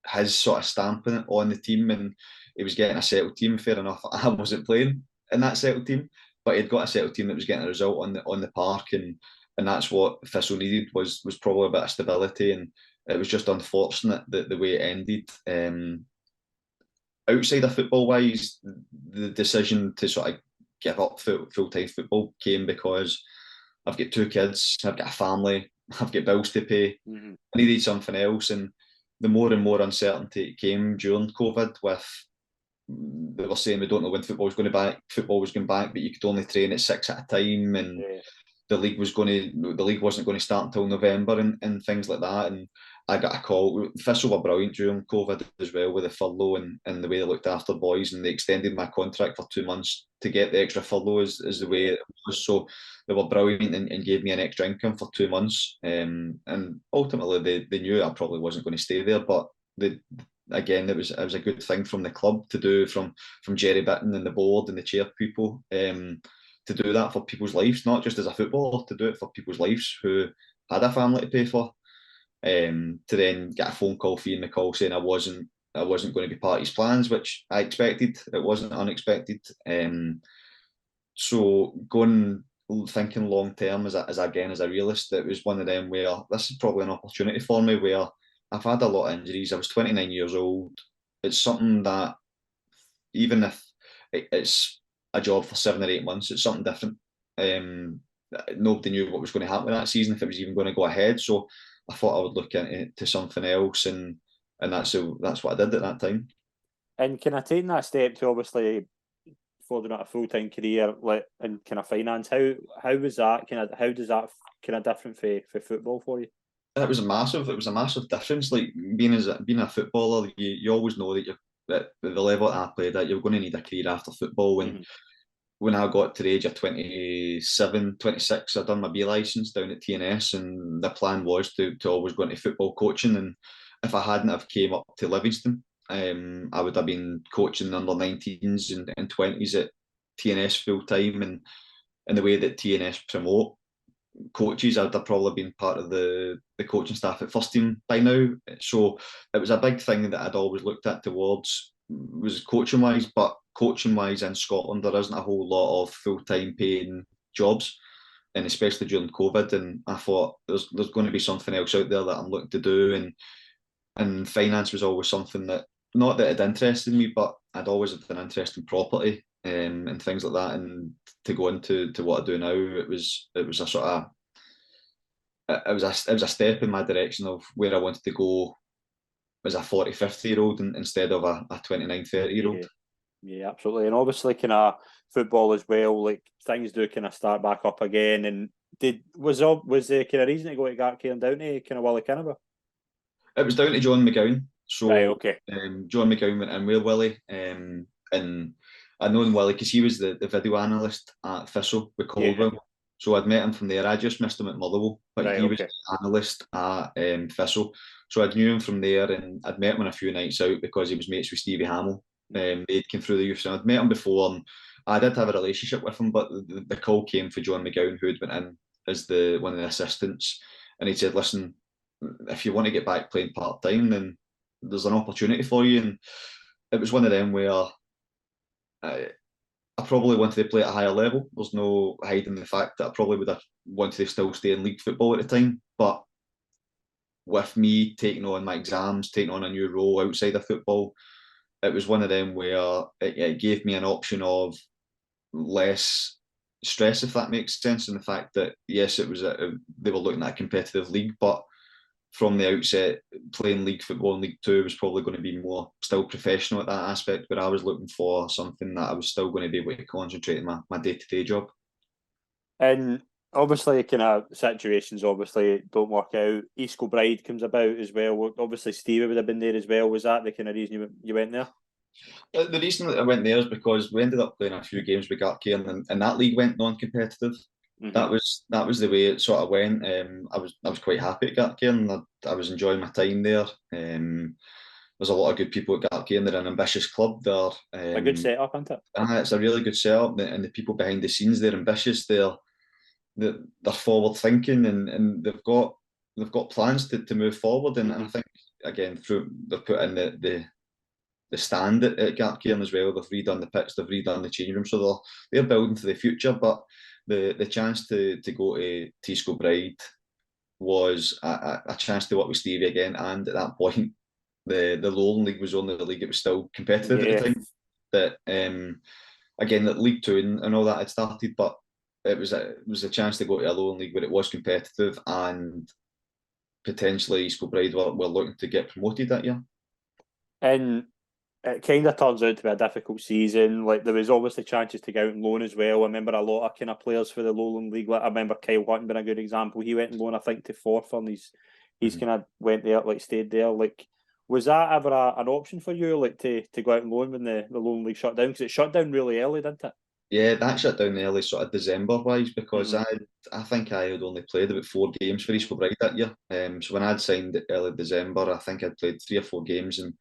his sort of stamp on the team, and he was getting a settled team. Fair enough, I wasn't playing in that settled team, but he'd got a settled team that was getting a result on the park, and that's what Thistle needed was probably a bit of stability. And it was just unfortunate that the way it ended. Outside of football wise, the decision to sort of give up full-time football came because I've got 2 kids, I've got a family, I've got bills to pay. Mm-hmm. I needed something else, and the more and more uncertainty came during COVID. With they were saying we don't know when football was going back, but you could only train at 6 at a time, and the league wasn't going to start until November, and things like that. And I got a call. Thistle were brilliant during COVID as well, with the furlough and the way they looked after boys, and they extended my contract for 2 months to get the extra furlough is the way it was. So they were brilliant and gave me an extra income for 2 months. And ultimately they knew I probably wasn't going to stay there, but again, it was a good thing from the club to do, from Jerry Bitton and the board and the chair people, to do that for people's lives, not just as a footballer, to do it for people's lives who had a family to pay for. To then get a phone call from Ian McCall saying I wasn't going to be part of his plans, which I expected. It wasn't unexpected. So thinking long term as a realist, it was one of them where this is probably an opportunity for me, where I've had a lot of injuries. I was 29 years old. It's something that, even if it's a job for 7 or 8 months, it's something different. Nobody knew what was going to happen with that season, if it was even going to go ahead. So I thought I would look into something else, and that's what I did at that time. And can I take that step to obviously following out a full-time career, like in kind of finance? How was that? How does that kind of different for football for you? It was a massive difference. Like being a footballer, you always know that at the level that I played at, you're going to need a career after football. And when I got to the age of 27, 26, I'd done my B licence down at TNS, and the plan was to always go into football coaching. And if I hadn't have came up to Livingston, I would have been coaching under 19s and 20s at TNS full time. And the way that TNS promote coaches. I'd have probably been part of the coaching staff at first team by now. So it was a big thing that I'd always looked at towards, was coaching wise. But coaching wise in Scotland, there isn't a whole lot of full time paying jobs, and especially during COVID. And I thought there's going to be something else out there that I'm looking to do, and finance was always something that, not that it interested me, but I'd always had an interest in property, and things like that. And to go into what I do now, it was a sort of, it was a step in my direction of where I wanted to go as a 40, 50-year-old instead of a 29, 30-year-old. Yeah, absolutely. And obviously kind of football as well, like things do kind of start back up again. And was the kind of reason to go to Gartcairn down to kind of Willie Kinnaba? It was down to John McGowan. So right, okay. John McGowan went in with Willie, and I known Willie because he was the video analyst at Thistle with Caldwell. Yeah. So I'd met him from there. I just missed him at Motherwell, but right, he was the analyst at Thistle. So I knew him from there, and I'd met him on a few nights out because he was mates with Stevie Hamill. They'd come through the youth, so I'd met him before, and I did have a relationship with him. But the call came for John McGowan, who had went in as one of the assistants, and he said, "Listen, if you want to get back playing part time, then there's an opportunity for you." And it was one of them where I probably wanted to play at a higher level. There's no hiding the fact that I probably would have wanted to still stay in league football at the time. But with me taking on my exams, taking on a new role outside of football, it was one of them where it gave me an option of less stress, if that makes sense. And the fact that, yes, it was they were looking at a competitive league, but from the outset, playing league football in League Two was probably going to be more still professional at that aspect, where I was looking for something that I was still going to be able to concentrate on my day-to-day job. And obviously, kind of situations obviously don't work out. East Kilbride comes about as well. Obviously, Stevie would have been there as well. Was that the kind of reason you went there? The reason that I went there is because we ended up playing a few games with Gartcairn, and that league went non-competitive. Mm-hmm. That was the way it sort of went. I was quite happy at Gartcairn. I was enjoying my time there. There's a lot of good people at Gartcairn. They're an ambitious club. They're a good setup, isn't it? It's a really good setup, and the people behind the scenes, they're ambitious. They're forward thinking, and they've got plans to move forward. And I think again, they've put in the stand at Gartcairn as well. They've redone the pitch, they've redone the change room, so they're building for the future. But the chance to go to East Kilbride was a chance to work with Stevie again. And at that point, the Lowland League was only the league that was still competitive at the time. That again, that League Two and all that had started, but it was a chance to go to a Lowland League where it was competitive, and potentially East Kilbride were looking to get promoted that year. And it kind of turns out to be a difficult season. Like, there was obviously chances to go out on loan as well. I remember a lot of kind of players for the Lowland League. Like, I remember Kyle Hutton being a good example. He went on loan, I think, to Forth, and he's kind of went there, like stayed there. Like, was that ever an option for you, like to go out on loan when the Lowland League shut down? Because it shut down really early, didn't it? Yeah, that shut down early, sort of December wise, because I think I had only played about 4 games for East Kilbride that year. So when I'd signed early December, I think I'd played 3 or 4 games, and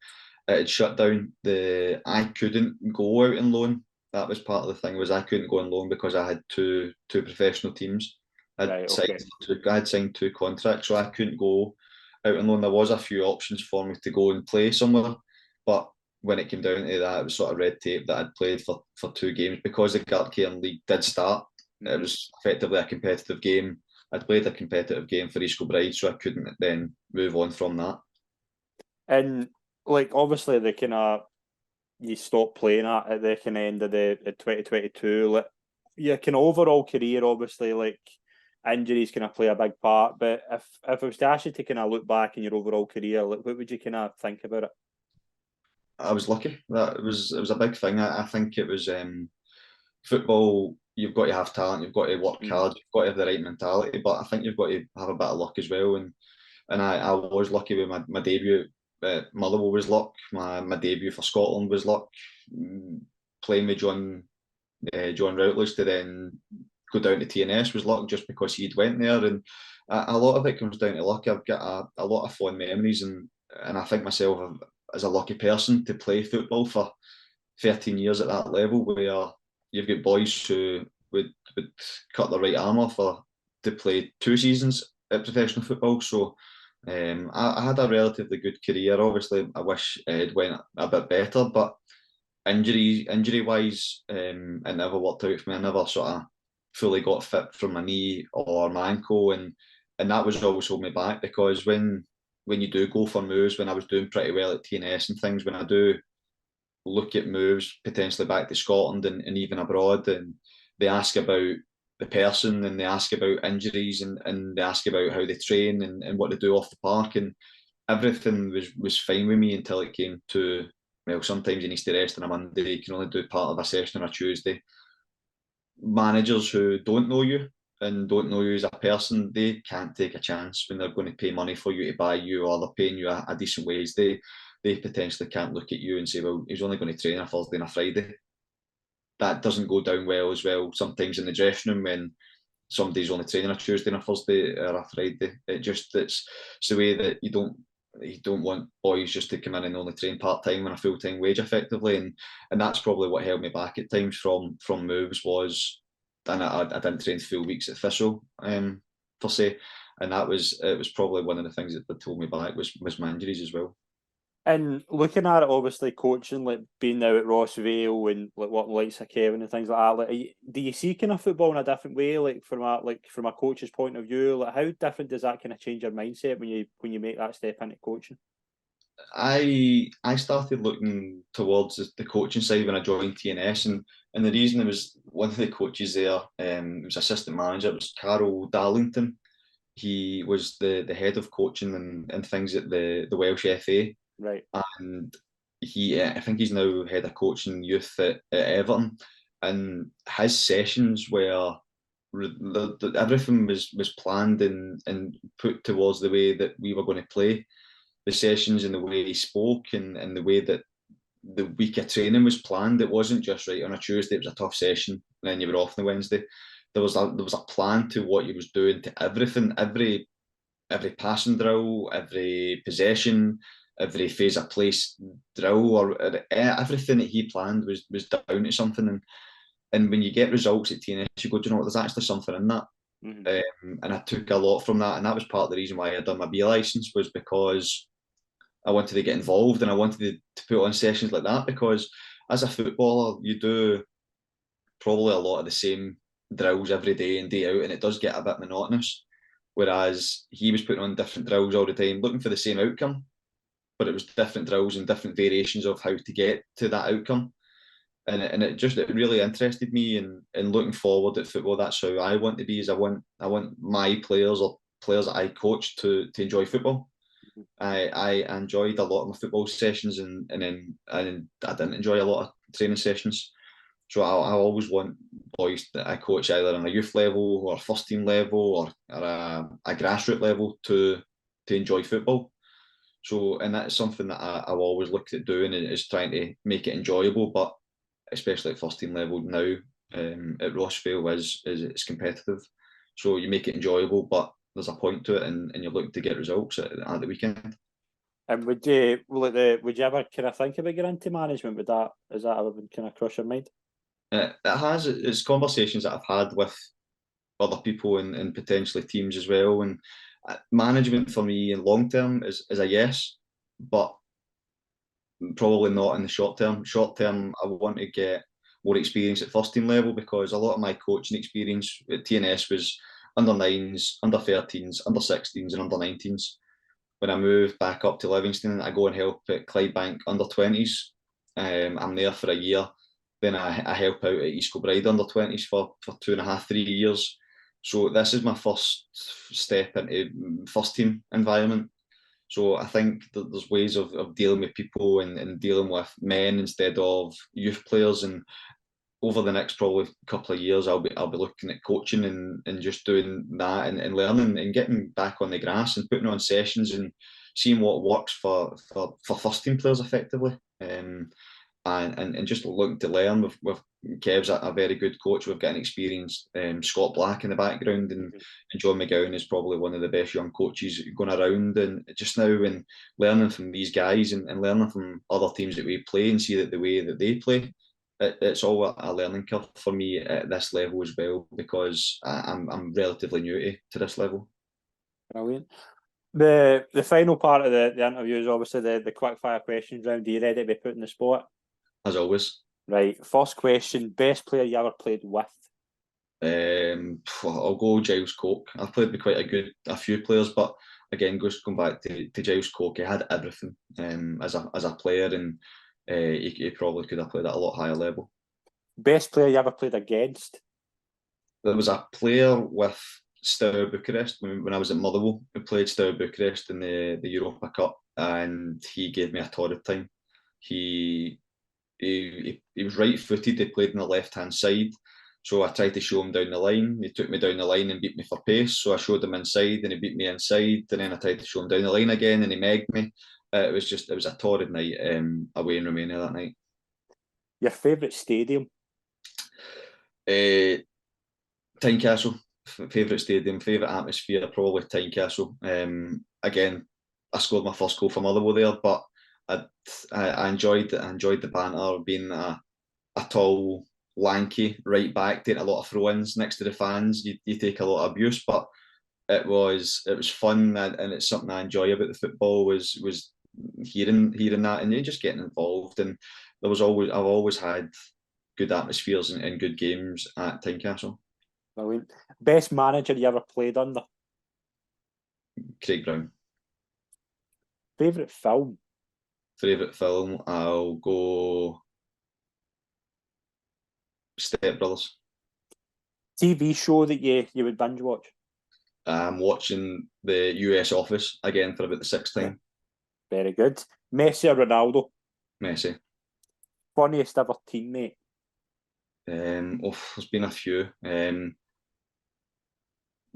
it had shut down. I couldn't go out on loan. That was part of the thing, was I couldn't go on loan because I had two professional teams. I'd signed 2 contracts, so I couldn't go out on loan. There was a few options for me to go and play somewhere, but when it came down to that, it was sort of red tape that I'd played for 2 games. Because the Gartcairn League did start, it was effectively a competitive game. I'd played a competitive game for East Kilbride, so I couldn't then move on from that. And like, obviously, you stopped playing at the kind of end of the 2022. Like, your kind of overall career, obviously, like injuries kind of play a big part. But if it was to ask you to kind of look back in your overall career, like, what would you kind of think about it? I was lucky. It was a big thing. I think it was football. You've got to have talent. You've got to work hard. You've got to have the right mentality. But I think you've got to have a bit of luck as well. And I was lucky with my debut. Motherwell was luck. My debut for Scotland was luck. Playing with John Routledge to then go down to TNS was luck, just because he'd went there. And a lot of it comes down to luck. I've got a lot of fond memories, and I think myself as a lucky person to play football for 13 years at that level, where you've got boys who would cut their right arm off to play 2 seasons at professional football. So I had a relatively good career. Obviously, I wish it went a bit better, but injury wise, it never worked out for me. I never sort of fully got fit from my knee or my ankle, and that was always holding me back, because when you do go for moves, when I was doing pretty well at TNS and things, when I do look at moves potentially back to Scotland and even abroad, and they ask about the person, and they ask about injuries, and they ask about how they train and what they do off the park, and everything was fine with me until it came to, well, sometimes you need to rest on a Monday, you can only do part of a session on a Tuesday. Managers who don't know you and don't know you as a person, they can't take a chance when they're going to pay money for you to buy you, or they're paying you a decent wage. They potentially can't look at you and say, well, he's only going to train a Thursday and a Friday. That doesn't go down well as well sometimes in the dressing room when somebody's only training a Tuesday and a Thursday or a Friday. It's the way that you don't want boys just to come in and only train part-time on a full-time wage effectively, and that's probably what held me back at times from moves, was and I didn't train full weeks at Thistle per se, and it was probably one of the things that told me back was my injuries as well. And looking at it, obviously coaching, like being now at Rossvale and like what likes of Kevin and things like that, like, do you see kind of football in a different way, like from a coach's point of view? Like, how different does that kind of change your mindset when you make that step into coaching? I started looking towards the coaching side when I joined TNS, and the reason it was one of the coaches there, was assistant manager, it was Carol Darlington. He was the head of coaching and things at the Welsh FA. Right. And I think he's now head of coaching youth at Everton. And his sessions were everything was planned and put towards the way that we were going to play. The sessions and the way he spoke and the way that the week of training was planned. It wasn't just right on a Tuesday, it was a tough session, and then you were off on the Wednesday. There was a plan to what he was doing, to everything, every passing drill, every possession, every phase of place drill, or everything that he planned was down to something. And when you get results at TNS, you go, do you know what? There's actually something in that. Mm-hmm. And I took a lot from that, and that was part of the reason why I done my B license, was because I wanted to get involved and I wanted to put on sessions like that, because as a footballer, you do probably a lot of the same drills every day and day out, and it does get a bit monotonous. Whereas he was putting on different drills all the time, looking for the same outcome, but it was different drills and different variations of how to get to that outcome. And it really interested me, and looking forward at football, that's how I want to be. Is I want my players or players that I coach to enjoy football. I enjoyed a lot of my football sessions, and then I didn't enjoy a lot of training sessions. So I always want boys that I coach either on a youth level or first team level or a grassroots level to enjoy football. So, and that's something that I've always looked at doing, is trying to make it enjoyable. But especially at first team level now, at Rossvale is it's competitive. So you make it enjoyable, but there's a point to it, and you're looking to get results at the weekend. And would you ever kind of think about getting into management? Has that ever been kind of cross your mind? It has. It's conversations that I've had with other people and potentially teams as well. And management for me in long term is a yes, but probably not in the short term. Short term, I want to get more experience at first team level, because a lot of my coaching experience at TNS was under 9s, under 13s, under 16s, and under 19s. When I moved back up to Livingston, I go and help at Clydebank under 20s. I'm there for a year. Then I help out at East Kilbride under 20s for 2.5, 3 years. So this is my first step into first team environment. So I think that there's ways of dealing with people and dealing with men instead of youth players. And over the next probably couple of years, I'll be looking at coaching and just doing that and learning and getting back on the grass and putting on sessions and seeing what works for first team players effectively. And just looking to learn with Kev's a very good coach. We've got an experienced Scott Black in the background, and John McGowan is probably one of the best young coaches going around. And just now, and learning from these guys and learning from other teams that we play and see that the way that they play, it's all a learning curve for me at this level as well, because I'm relatively new to this level. Brilliant. The final part of the interview is obviously the quick fire questions round. Are you ready to be put in the spot? As always. Right. First question: best player you ever played with? I'll go Giles Coke. I've played with quite a few players, but again, going back to Giles Coke, he had everything as a player, and he probably could have played at a lot higher level. Best player you ever played against? There was a player with Steaua Bucharest when I was at Motherwell, who played Steaua Bucharest in the Europa Cup, and he gave me a torrid time. He was right-footed. He played on the left-hand side, so I tried to show him down the line. He took me down the line and beat me for pace. So I showed him inside, and he beat me inside. And then I tried to show him down the line again, and he megged me. It was a torrid night away in Romania that night. Your favourite stadium? Tynecastle. Favourite stadium, favourite atmosphere, probably Tynecastle. Again, I scored my first goal for Motherwell there, but I enjoyed the banter, being a tall, lanky right back, taking a lot of throw-ins next to the fans. You take a lot of abuse, but it was fun, and it's something I enjoy about the football was hearing that, and then just getting involved. And I've always had good atmospheres and good games at Tynecastle. Brilliant. Best manager you ever played under? Craig Brown. Favourite film? Favourite film, I'll go Step Brothers. TV show that you would binge watch? I'm watching the US Office again for about the sixth time. Very good. Messi or Ronaldo? Messi. Funniest ever teammate? There's been a few.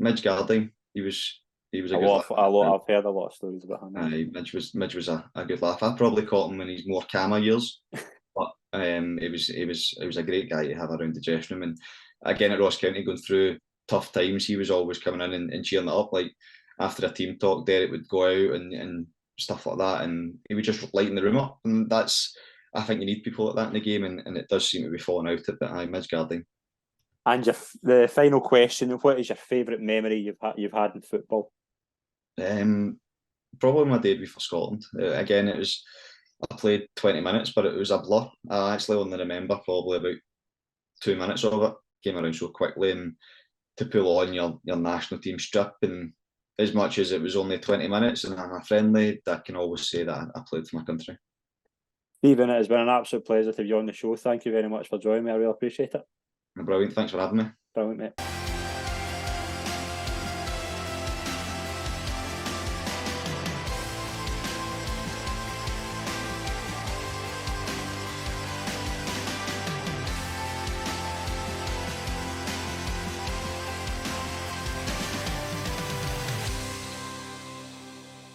Midge Gardine, he was a good laugh. I've heard a lot of stories about him. Midge was a good laugh. I probably caught him in his more calmer years, but it was a great guy to have around the dressing room. And again, at Ross County, going through tough times, he was always coming in and cheering it up. Like after a team talk, Derek would go out and stuff like that, and he would just lighten the room up. And I think you need people like that in the game, and it does seem to be falling out a bit. Midge Gardine. And the final question: what is your favourite memory you've had in football? Probably my debut for Scotland. Again, I played 20 minutes, but it was a blur. I actually only remember probably about 2 minutes of it. Came around so quickly, and to pull on your national team strip, and as much as it was only 20 minutes and I'm a friendly, I can always say that I played for my country. Steven, it has been an absolute pleasure to be on the show. Thank you very much for joining me. I really appreciate it. Brilliant. Thanks for having me. Brilliant, mate.